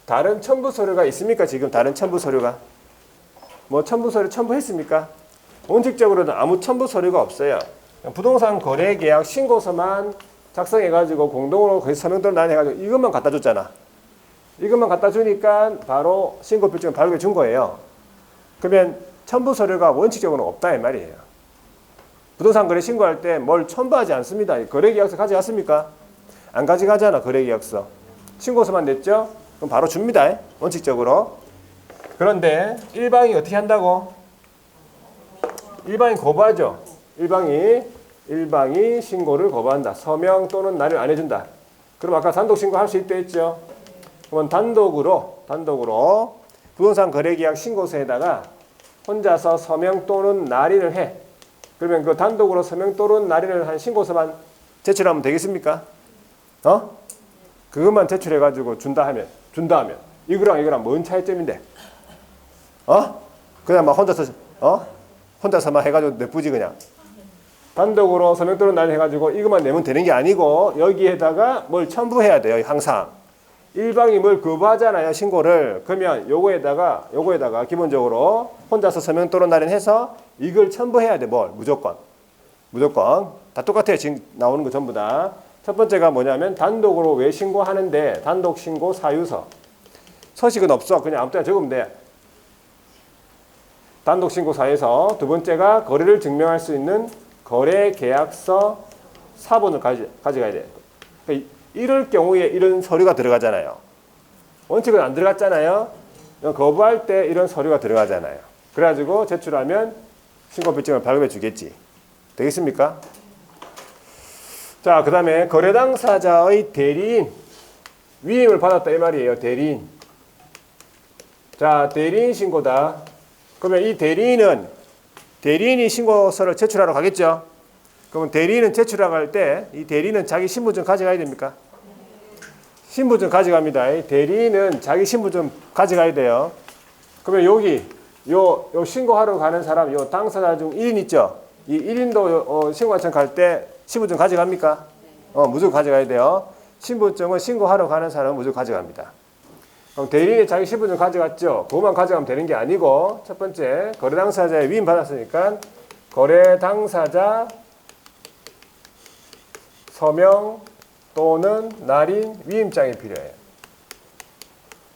S1: 다른 첨부 서류가 있습니까? 지금 다른 첨부 서류가 뭐 첨부 서류 첨부했습니까? 원칙적으로는 아무 첨부 서류가 없어요. 부동산 거래 계약 신고서만 작성해가지고 공동으로 거기 서명도를 나눠가지고 이것만 갖다 줬잖아. 이것만 갖다 주니까 바로 신고 필증을 발급해 준 거예요. 그러면 첨부 서류가 원칙적으로 없다 이 말이에요. 부동산 거래 신고할 때 뭘 첨부하지 않습니다. 거래 계약서 가져갔습니까? 안 가져가잖아. 거래 계약서. 신고서만 냈죠? 그럼 바로 줍니다. 원칙적으로. 그런데 일방이 어떻게 한다고? 일방이 거부하죠. 일방이 신고를 거부한다. 서명 또는 날을 안 해준다. 그럼 아까 단독 신고할 수 있다 했죠. 그러면 단독으로 부동산 거래계약 신고서에다가 혼자서 서명 또는 날인을 해. 그러면 그 단독으로 서명 또는 날인을 한 신고서만 제출하면 되겠습니까? 그것만 제출해가지고 준다 하면 이거랑 이거랑 뭔 차이점인데? 그냥 막 혼자서만 해가지고 내쁘지 그냥. 단독으로 서명 또는 날인 해가지고 이것만 내면 되는 게 아니고 여기에다가 뭘 첨부해야 돼요. 항상. 일방이 뭘 거부하잖아요. 신고를. 그러면 요거에다가 기본적으로 혼자서 서명 또는 날인 해서 이걸 첨부해야 돼. 뭘? 무조건. 다 똑같아요. 지금 나오는 거 전부 다. 첫 번째가 뭐냐면 단독으로 왜 신고하는데 단독 신고 사유서. 서식은 없어. 그냥 아무 때나 적으면 돼. 단독 신고 사유서. 두 번째가 거래를 증명할 수 있는 거래 계약서 사본을 가져가야 돼. 그러니까 이럴 경우에 이런 서류가 들어가잖아요. 원칙은 안 들어갔잖아요. 거부할 때 이런 서류가 들어가잖아요. 그래가지고 제출하면 신고필증을 발급해 주겠지. 되겠습니까? 자, 그 다음에 거래 당사자의 대리인 위임을 받았다 이 말이에요. 대리인. 자, 대리인 신고다. 그러면 이 대리인이 신고서를 제출하러 가겠죠. 그러면 대리인은 제출하러 갈 때 이 대리인은 자기 신분증 가져가야 됩니까? 신분증 가져갑니다. 대리인은 자기 신분증 가져가야 돼요. 그러면 여기 요 신고하러 가는 사람 요 당사자 중 1인 있죠. 이 1인도 신고하러 갈 때 신분증 가져갑니까? 무조건 가져가야 돼요. 신분증은 신고하러 가는 사람은 무조건 가져갑니다. 그럼 대리인이 자기 신분증 가져갔죠. 그것만 가져가면 되는 게 아니고 첫 번째 거래 당사자의 위임 받았으니까 거래 당사자 서명 또는 날인 위임장이 필요해요.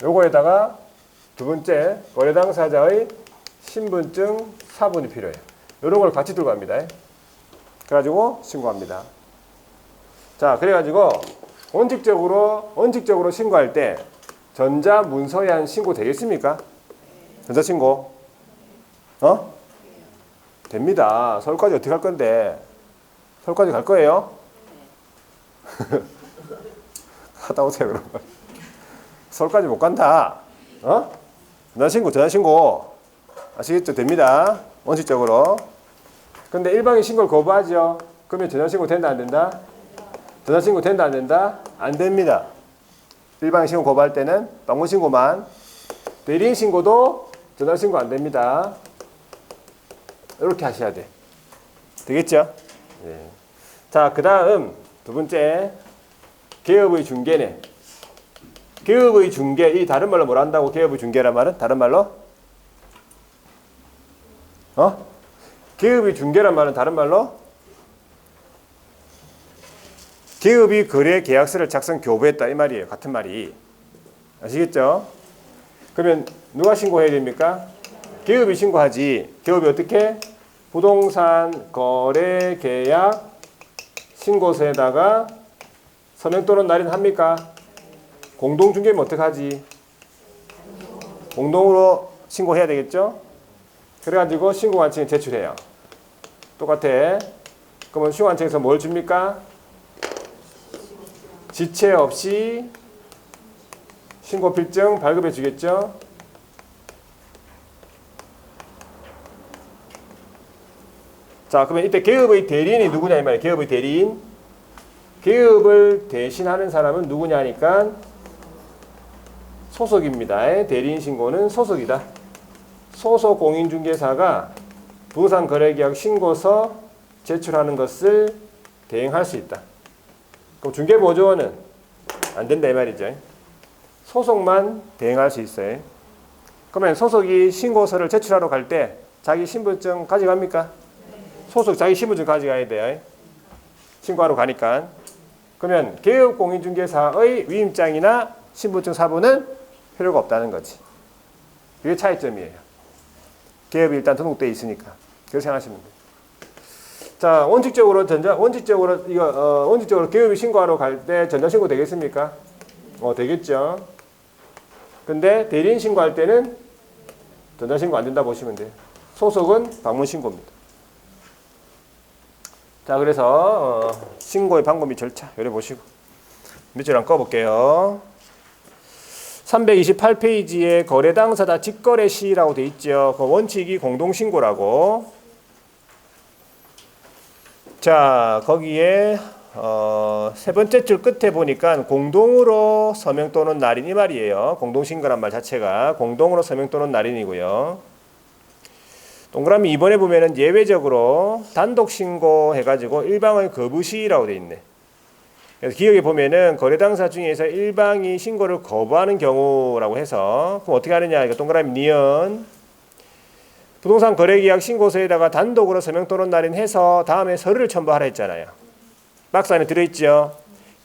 S1: 요거에다가 두 번째 거래 당사자의 신분증 사본이 필요해요. 이런 걸 같이 들고 갑니다. 그래가지고 신고합니다. 자, 그래가지고 원칙적으로 신고할 때 전자문서에한 신고 되겠습니까? 전자신고? 됩니다. 서울까지 어떻게 할 건데? 서울까지 갈 거예요? 갔다 오세요, 그러면. 서울까지 못 간다. 전자신고. 아시겠죠? 됩니다. 원칙적으로. 근데 일방이 신고를 거부하죠? 그러면 전자신고 된다, 안 된다? 전자신고 된다, 안 된다? 안 됩니다. 일방이 신고 거부할 때는 방문신고만. 대리인 신고도 전자신고 안 됩니다. 이렇게 하셔야 돼. 되겠죠? 예. 자, 그 다음 두 번째 개업의 중개네. 개업의 중개, 이 다른 말로 뭐라 한다고? 개업의 중개란 말은? 다른 말로? 개업의 중개란 말은 다른 말로? 개업이 거래 계약서를 작성 교부했다 이 말이에요. 같은 말이. 아시겠죠? 그러면 누가 신고해야 됩니까? 개업이 신고하지. 개업이 어떻게? 부동산 거래 계약 신고서에다가 서명 또는 날인 합니까? 공동 중개면 어떻게 하지? 공동으로 신고해야 되겠죠? 그래가지고 신고관청에 제출해요. 똑같아. 그러면 신고관청에서 뭘 줍니까? 지체 없이 신고필증 발급해 주겠죠? 자, 그러면 이때 개업의 대리인이 누구냐 이 말이에요. 개업의 대리인. 개업을 대신하는 사람은 누구냐니까 소속입니다. 대리인 신고는 소속이다. 소속 공인중개사가 부동산 거래계약 신고서 제출하는 것을 대행할 수 있다. 그럼 중개보조원은 안 된다 이 말이죠. 소속만 대행할 수 있어요. 그러면 소속이 신고서를 제출하러 갈 때 자기 신분증 가져갑니까? 소속 자기 신분증 가져가야 돼요. 신고하러 가니까. 그러면 개업공인중개사의 위임장이나 신분증 사본은 필요가 없다는 거지. 그게 차이점이에요. 개업이 일단 등록되어 있으니까. 그렇게 생각하시면 돼요. 자, 원칙적으로 개업이 신고하러 갈 때 전자신고 되겠습니까? 되겠죠. 근데 대리인 신고할 때는 전자신고 안 된다 보시면 돼요. 소속은 방문신고입니다. 자, 그래서 신고의 방법 및 절차 요래 보시고 밑줄 한번 꺼볼게요. 328페이지에 거래 당사자 직거래 시라고 돼 있죠. 그 원칙이 공동신고라고. 자, 거기에 세 번째 줄 끝에 보니까 공동으로 서명 또는 날인 이 말이에요. 공동신고란 말 자체가 공동으로 서명 또는 날인이고요. 동그라미 2번에 보면은 예외적으로 단독 신고 해가지고 일방의 거부 시라고 돼 있네. 그래서 기억에 보면은 거래 당사 중에서 일방이 신고를 거부하는 경우라고 해서 그럼 어떻게 하느냐? 이거 동그라미 니은 부동산 거래계약 신고서에다가 단독으로 서명 또는 날인해서 다음에 서류를 첨부하라 했잖아요. 박스 안에 들어있죠.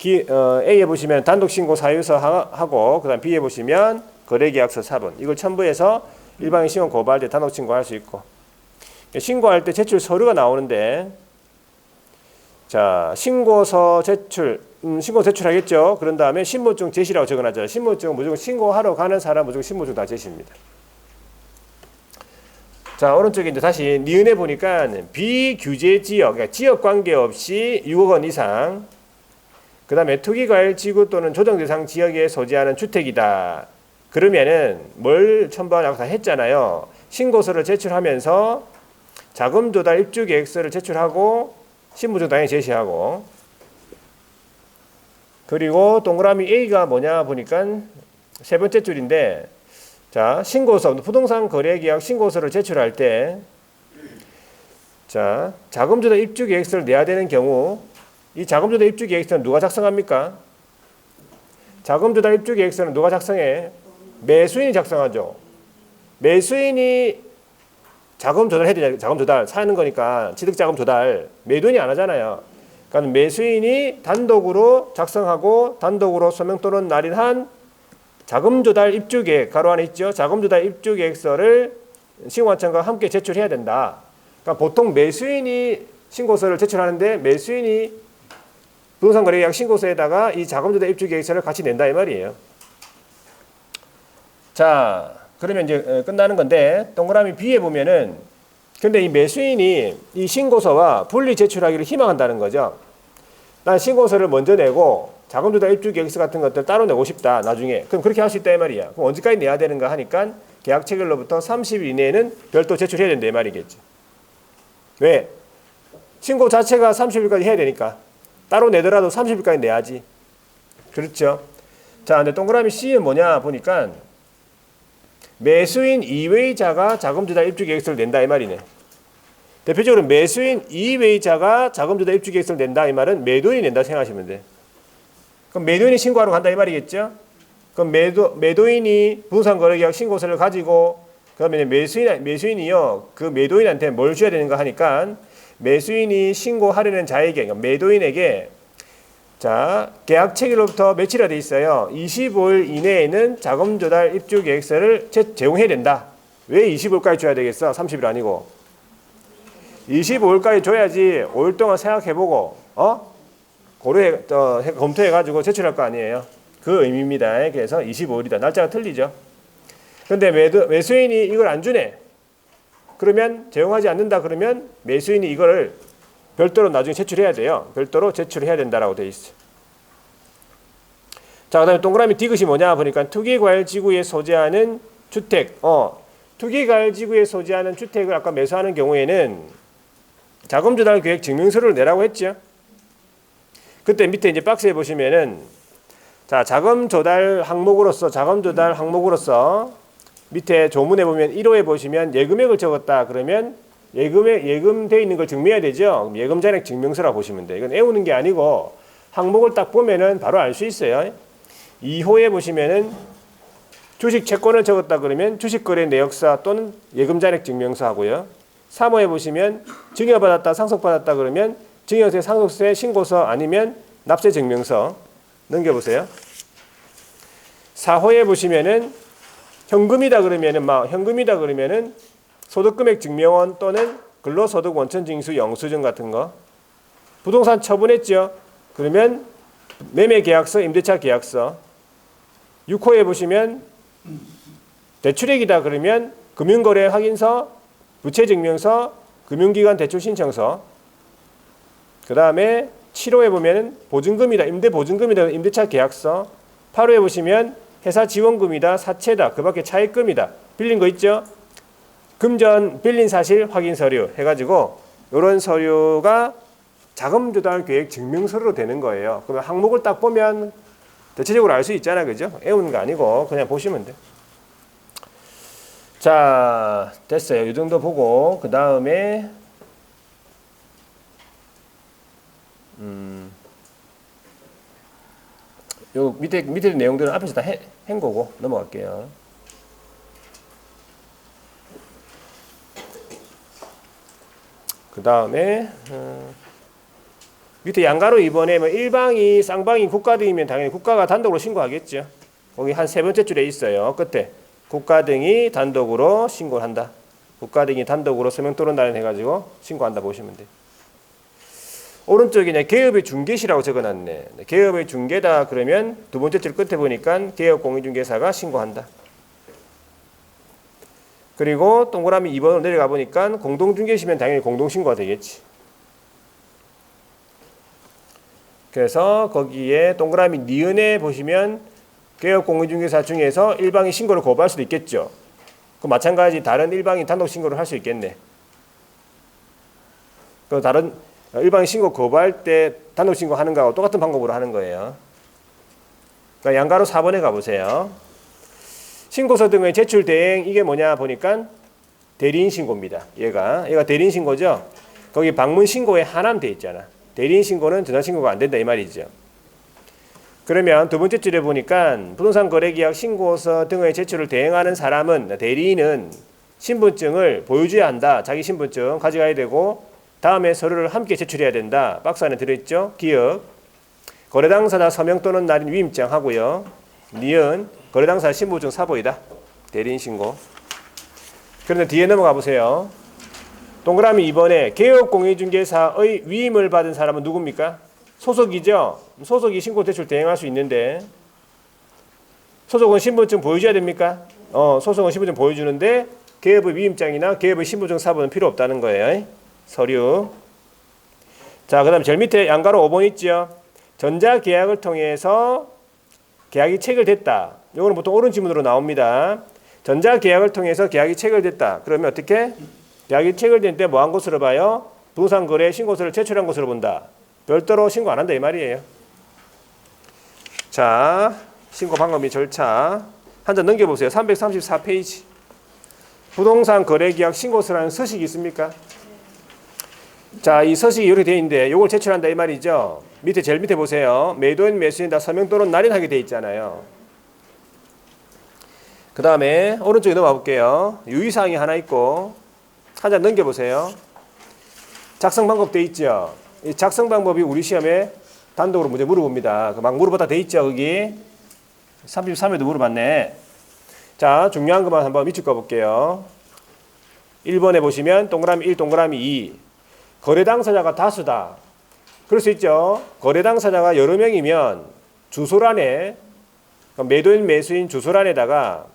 S1: A에 보시면 단독 신고 사유서 하고 그다음 B에 보시면 거래계약서 사본 이걸 첨부해서 일방이 신고 거부할 때 단독 신고할 수 있고 신고할 때 제출 서류가 나오는데 자 신고서 제출 신고 제출하겠죠. 그런 다음에 신분증 제시라고 적어놨잖아요. 신분증 무조건 신고하러 가는 사람 무조건 신분증 다 제시입니다. 자 오른쪽에 이제 다시 니은에 보니까 비규제 지역, 그러니까 지역 관계없이 6억 원 이상 그 다음에 투기과열 지구 또는 조정 대상 지역에 소지하는 주택이다. 그러면은 뭘 첨부하라고 다 했잖아요. 신고서를 제출하면서 자금 조달 입주 계획서를 제출하고 신분증 당연히 제시하고 그리고 동그라미 A가 뭐냐 보니까 세 번째 줄인데 자 신고서 부동산 거래계약 신고서를 제출할 때 자 자금 조달 입주 계획서를 내야 되는 경우 이 자금 조달 입주 계획서는 누가 작성합니까? 자금 조달 입주 계획서는 누가 작성해? 매수인이 작성하죠. 매수인이 자금 조달해야 되냐? 자금 조달 사는 거니까 취득 자금 조달 매도인이 안 하잖아요. 그러니까 매수인이 단독으로 작성하고 단독으로 서명 또는 날인한 자금 조달 입주 계획 가로 안에 있죠. 자금 조달 입주 계획서를 신고하청과 함께 제출해야 된다. 그러니까 보통 매수인이 신고서를 제출하는데 매수인이 부동산 거래계약 신고서에다가 이 자금 조달 입주 계획서를 같이 낸다 이 말이에요. 자, 그러면 이제 끝나는 건데 동그라미 B에 보면은 근데 이 매수인이 이 신고서와 분리 제출하기를 희망한다는 거죠. 난 신고서를 먼저 내고 자금 조달 입주 계획서 같은 것들 따로 내고 싶다 나중에. 그럼 그렇게 할 수 있다 이 말이야. 그럼 언제까지 내야 되는가 하니까 계약 체결로부터 30일 이내에는 별도 제출해야 된다 이 말이겠지. 왜? 신고 자체가 30일까지 해야 되니까. 따로 내더라도 30일까지 내야지. 그렇죠? 자, 근데 동그라미 C는 뭐냐 보니까 매수인 이외의자가 자금 조달 입주 계획서를 낸다 이 말이네. 대표적으로 매수인 이외의자가 자금 조달 입주 계획서를 낸다 이 말은 매도인이 낸다 생각하시면 돼. 그럼 매도인이 신고하러 간다 이 말이겠죠? 그럼 매도인이 부동산 거래계약 신고서를 가지고 그러면 매수인이요 그 매도인한테 뭘 줘야 되는가 하니까 매수인이 신고하려는 자에게 그러니까 매도인에게 자 계약 체결로부터 며칠이라 돼 있어요. 25일 이내에는 자금 조달 입주 계획서를 제공해야 된다. 왜 25일까지 줘야 되겠어? 30일 아니고 25일까지 줘야지 5일 동안 생각해보고 검토해가지고 제출할 거 아니에요. 그 의미입니다. 그래서 25일이다. 날짜가 틀리죠. 근데 매수인이 이걸 안 주네. 그러면 제공하지 않는다 그러면 매수인이 이걸 별도로 나중에 제출해야 돼요. 별도로 제출해야 된다라고 돼 있어. 자, 그다음에 동그라미 디귿이 뭐냐 보니까 투기과열지구에 소재하는 주택. 투기과열지구에 소재하는 주택을 아까 매수하는 경우에는 자금조달 계획 증명서를 내라고 했죠. 그때 밑에 이제 박스에 보시면은 자 자금 조달 항목으로서 밑에 조문에 보면 1호에 보시면 예금액을 적었다 그러면 예금돼 있는 걸 증명해야 되죠. 예금 잔액 증명서라고 보시면 돼. 이건 애우는 게 아니고 항목을 딱 보면은 바로 알 수 있어요. 2호에 보시면은 주식 채권을 적었다 그러면 주식거래 내역서 또는 예금 잔액 증명서 하고요. 3호에 보시면 증여받았다 상속받았다 그러면 증여세 상속세 신고서 아니면 납세 증명서 넘겨보세요. 4호에 보시면은 현금이다 그러면은 소득금액 증명원 또는 근로소득 원천징수 영수증 같은 거. 부동산 처분했죠. 그러면 매매계약서, 임대차 계약서. 6호에 보시면 대출액이다 그러면 금융거래 확인서, 부채증명서, 금융기관 대출 신청서. 그 다음에 7호에 보면 보증금이다, 임대보증금이다, 임대차 계약서. 8호에 보시면 회사 지원금이다, 사채다, 그 밖에 차입금이다. 빌린 거 있죠? 금전 빌린 사실 확인 서류 해가지고 이런 서류가 자금 조달 계획 증명서로 되는 거예요. 그러면 항목을 딱 보면 대체적으로 알 수 있잖아, 그죠? 애우는 거 아니고 그냥 보시면 돼. 자, 됐어요. 이 정도 보고 그 다음에 요 밑에 내용들은 앞에서 다 한 거고 넘어갈게요. 그 다음에 밑에 양가로 이번에 뭐 일방이, 쌍방이, 국가 등이면 당연히 국가가 단독으로 신고하겠죠. 거기 한 세 번째 줄에 있어요. 끝에 국가 등이 단독으로 신고를 한다. 국가 등이 단독으로 서명 또는 날인 해가지고 신고한다 보시면 돼. 오른쪽에 개업의 중개시라고 적어놨네. 개업의 중개다 그러면 두 번째 줄 끝에 보니까 개업공인중개사가 신고한다. 그리고 동그라미 2번으로 내려가 보니까 공동중개시면 당연히 공동신고가 되겠지. 그래서 거기에 동그라미 니은에 보시면 개업공인중개사 중에서 일방이 신고를 거부할 수도 있겠죠. 그 마찬가지 다른 일방이 단독 신고를 할 수 있겠네. 그 다른 일방이 신고 거부할 때 단독 신고하는 거하고 똑같은 방법으로 하는 거예요. 그러니까 양가로 4번에 가보세요. 신고서 등의 제출 대행 이게 뭐냐 보니까 대리인 신고입니다. 얘가 대리인 신고죠. 거기 방문 신고에 한하면 돼 있잖아. 대리인 신고는 전화 신고가 안 된다 이 말이죠. 그러면 두 번째 줄에 보니까 부동산 거래계약 신고서 등의 제출을 대행하는 사람은 대리인은 신분증을 보여줘야 한다. 자기 신분증 가져가야 되고 다음에 서류를 함께 제출해야 된다. 박스 안에 들어있죠. 기억 거래 당사자 서명 또는 날인 위임장 하고요. 니은 거래 당사자 신분증 사보이다. 대리인 신고. 그런데 뒤에 넘어가 보세요. 동그라미 2번에 개업공인중개사의 위임을 받은 사람은 누굽니까? 소속이죠. 소속이 신고 제출 대행할 수 있는데 소속은 신분증 보여줘야 됩니까? 소속은 신분증 보여주는데 개업의 위임장이나 개업의 신분증 사본은 필요 없다는 거예요. 서류. 자, 그 다음에 제일 밑에 양가로 5번 있죠. 전자계약을 통해서 계약이 체결됐다. 이거는 보통 옳은 지문으로 나옵니다. 전자계약을 통해서 계약이 체결됐다. 그러면 어떻게? 계약이 체결된 때 뭐 한 것으로 봐요? 부동산 거래 신고서를 제출한 것으로 본다. 별도로 신고 안 한다 이 말이에요. 자, 신고 방법 및 절차 한 장 넘겨보세요. 334페이지. 부동산 거래계약 신고서라는 서식이 있습니까? 자, 이 서식이 이렇게 되어 있는데 이걸 제출한다 이 말이죠. 밑에 제일 밑에 보세요. 매도인 매수인 다 서명 또는 날인하게 되어 있잖아요. 그 다음에 오른쪽에 넘어가 볼게요. 유의사항이 하나 있고 한 장 넘겨보세요. 작성 방법 되어 있죠. 이 작성 방법이 우리 시험에 단독으로 문제 물어봅니다. 막 물어보다 돼 있죠. 거기 33에도 물어봤네. 자, 중요한 것만 한번 밑줄 꺼볼게요. 1번에 보시면 동그라미 1, 동그라미 2. 거래 당사자가 다수다. 그럴 수 있죠. 거래 당사자가 여러 명이면 주소란에 매도인 매수인 주소란에다가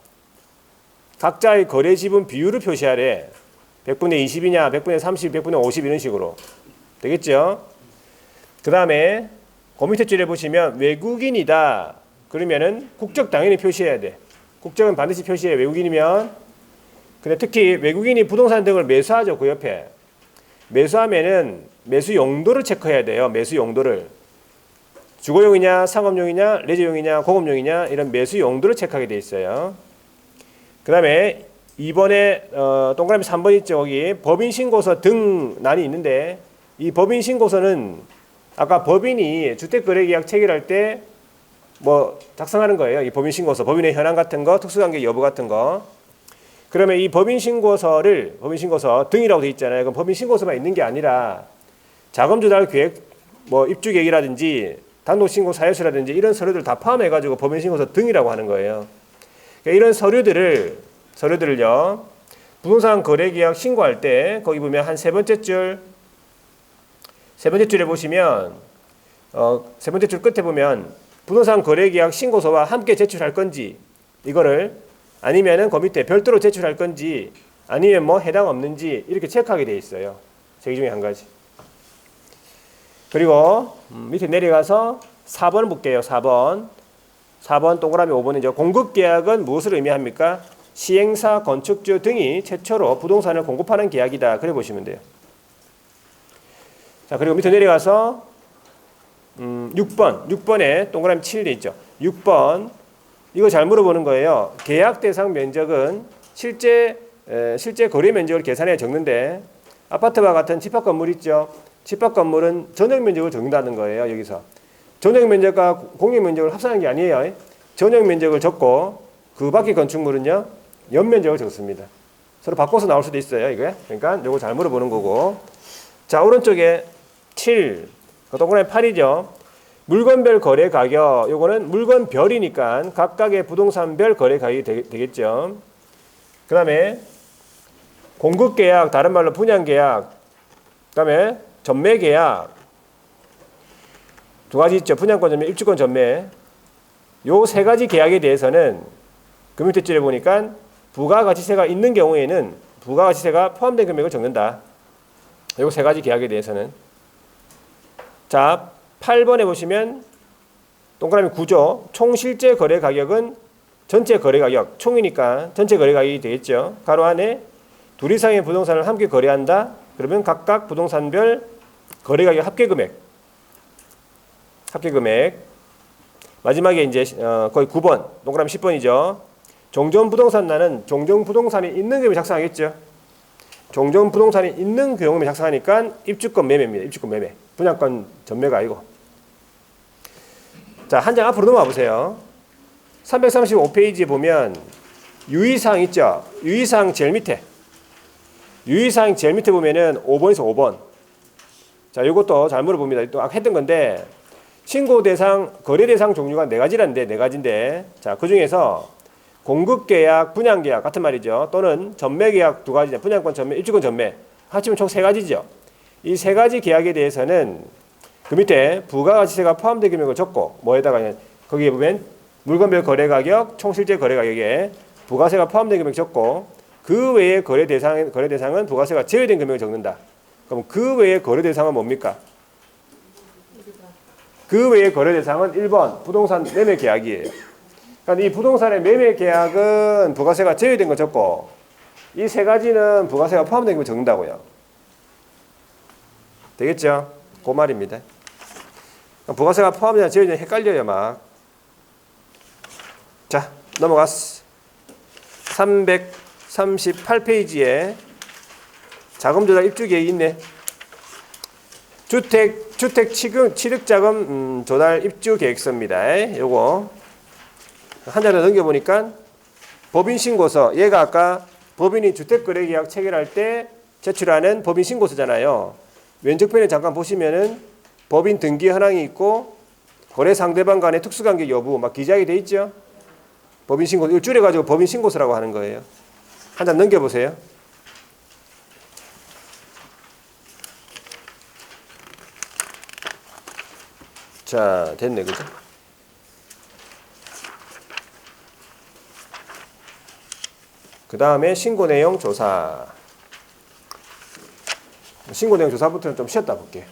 S1: 각자의 거래 지분 비율을 표시하래. 100분의 20이냐, 100분의 30, 100분의 50 이런 식으로. 되겠죠? 그 다음에 그 밑에 줄에 보시면 외국인이다. 그러면은 국적 당연히 표시해야 돼. 국적은 반드시 표시해. 외국인이면. 근데 특히 외국인이 부동산 등을 매수하죠. 그 옆에. 매수하면은 매수 용도를 체크해야 돼요. 매수 용도를. 주거용이냐, 상업용이냐, 레저용이냐, 공업용이냐 이런 매수 용도를 체크하게 돼 있어요. 그 다음에 2번에 동그라미 3번 있죠. 거기 법인신고서 등 난이 있는데 이 법인신고서는 아까 법인이 주택거래계약 체결할 때 뭐 작성하는 거예요. 이 법인신고서, 법인의 현황 같은 거, 특수관계 여부 같은 거. 그러면 이 법인신고서 등이라고 돼 있잖아요. 그럼 법인신고서만 있는 게 아니라 자금조달계획, 뭐 입주계획이라든지 단독신고 사유서라든지 이런 서류들 다 포함해가지고 법인신고서 등이라고 하는 거예요. 그러니까 이런 서류들을요, 부동산 거래계약 신고할 때 거기 보면 한 세 번째 줄에 보시면 세 번째 줄 끝에 보면 부동산 거래계약 신고서와 함께 제출할 건지 이거를 아니면은 그 밑에 별도로 제출할 건지 아니면 뭐 해당 없는지 이렇게 체크하게 돼 있어요. 세 개 중에 한 가지. 그리고 밑에 내려가서 4번 볼게요. 4번 동그라미 5번이죠. 공급계약은 무엇을 의미합니까? 시행사, 건축주 등이 최초로 부동산을 공급하는 계약이다. 그래 보시면 돼요. 자, 그리고 밑에 내려가서 6번에 동그라미 7돼 있죠. 6번 이거 잘 물어보는 거예요. 계약 대상 면적은 실제 거래 면적을 계산해 적는데 아파트와 같은 집합 건물 있죠. 집합 건물은 전용 면적을 적는다는 거예요. 여기서 전용 면적과 공용 면적을 합산한 게 아니에요. 전용 면적을 적고 그 밖의 건축물은요 연 면적을 적습니다. 서로 바꿔서 나올 수도 있어요. 이게 그러니까 요거 잘 물어보는 거고. 자, 오른쪽에 7 동그라미 8이죠. 물건별 거래 가격, 요거는 물건별이니까 각각의 부동산별 거래 가격이 되겠죠. 그 다음에 공급계약, 다른 말로 분양계약, 그 다음에 전매계약, 두 가지 있죠. 분양권 전매, 입주권 전매. 요 세 가지 계약에 대해서는 그 밑에 줄에 보니까 부가가치세가 있는 경우에는 부가가치세가 포함된 금액을 적는다. 요 세 가지 계약에 대해서는. 자, 8번에 보시면 동그라미 9죠. 총 실제 거래 가격은 전체 거래 가격, 총이니까 전체 거래 가격이 되겠죠. 가로 안에 둘 이상의 부동산을 함께 거래한다. 그러면 각각 부동산별 거래 가격 합계 금액. 마지막에 이제 거의 9번, 동그라미 10번이죠. 종전부동산란은 종전부동산이 있는 경우에 작성하겠죠. 종전부동산이 있는 경우에 작성하니까 입주권 매매입니다. 입주권 매매. 분양권 전매가 아니고. 자, 한 장 앞으로 넘어가 보세요. 335페이지에 보면 유의사항 있죠. 유의사항 제일 밑에. 유의사항 제일 밑에 보면은 5번에서 5번. 자, 요것도 잘 물어봅니다. 또 아까 했던 건데 신고 대상, 거래 대상 종류가 네 가지인데 자, 그 중에서 공급계약, 분양계약 같은 말이죠. 또는 전매계약 두 가지, 분양권 전매, 입주권 전매 합치면 총 세 가지죠. 이 세 가지 계약에 대해서는 그 밑에 부가가치세가 포함된 금액을 적고 뭐에다가 거기에 보면 물건별 거래 가격, 총 실제 거래 가격에 부가세가 포함된 금액 적고 그 외의 거래 대상은 부가세가 제외된 금액을 적는다. 그럼 그 외의 거래 대상은 뭡니까? 그 외의 거래 대상은 1번 부동산 매매 계약이에요. 그러니까 이 부동산의 매매 계약은 부가세가 제외된 거 적고 이 세 가지는 부가세가 포함된 거 적는다고요. 되겠죠? 그 말입니다. 부가세가 포함되냐 제외되냐 헷갈려요 막. 자, 넘어갔어. 338페이지에 자금조달 입주계획이 있네. 주택 취득자금 조달 입주계획서입니다. 요거 한 자리 넘겨보니까 법인신고서, 얘가 아까 법인이 주택거래계약 체결할 때 제출하는 법인신고서잖아요. 왼쪽편에 잠깐 보시면은 법인 등기 현황이 있고 거래 상대방 간의 특수관계 여부 막 기재하게 돼 있죠. 법인신고, 이걸 줄여가지고 법인신고서라고 하는 거예요. 한 장 넘겨보세요. 자, 됐네, 그죠? 그 다음에 신고내용 조사. 신고내용 조사부터는 좀 쉬었다 볼게요.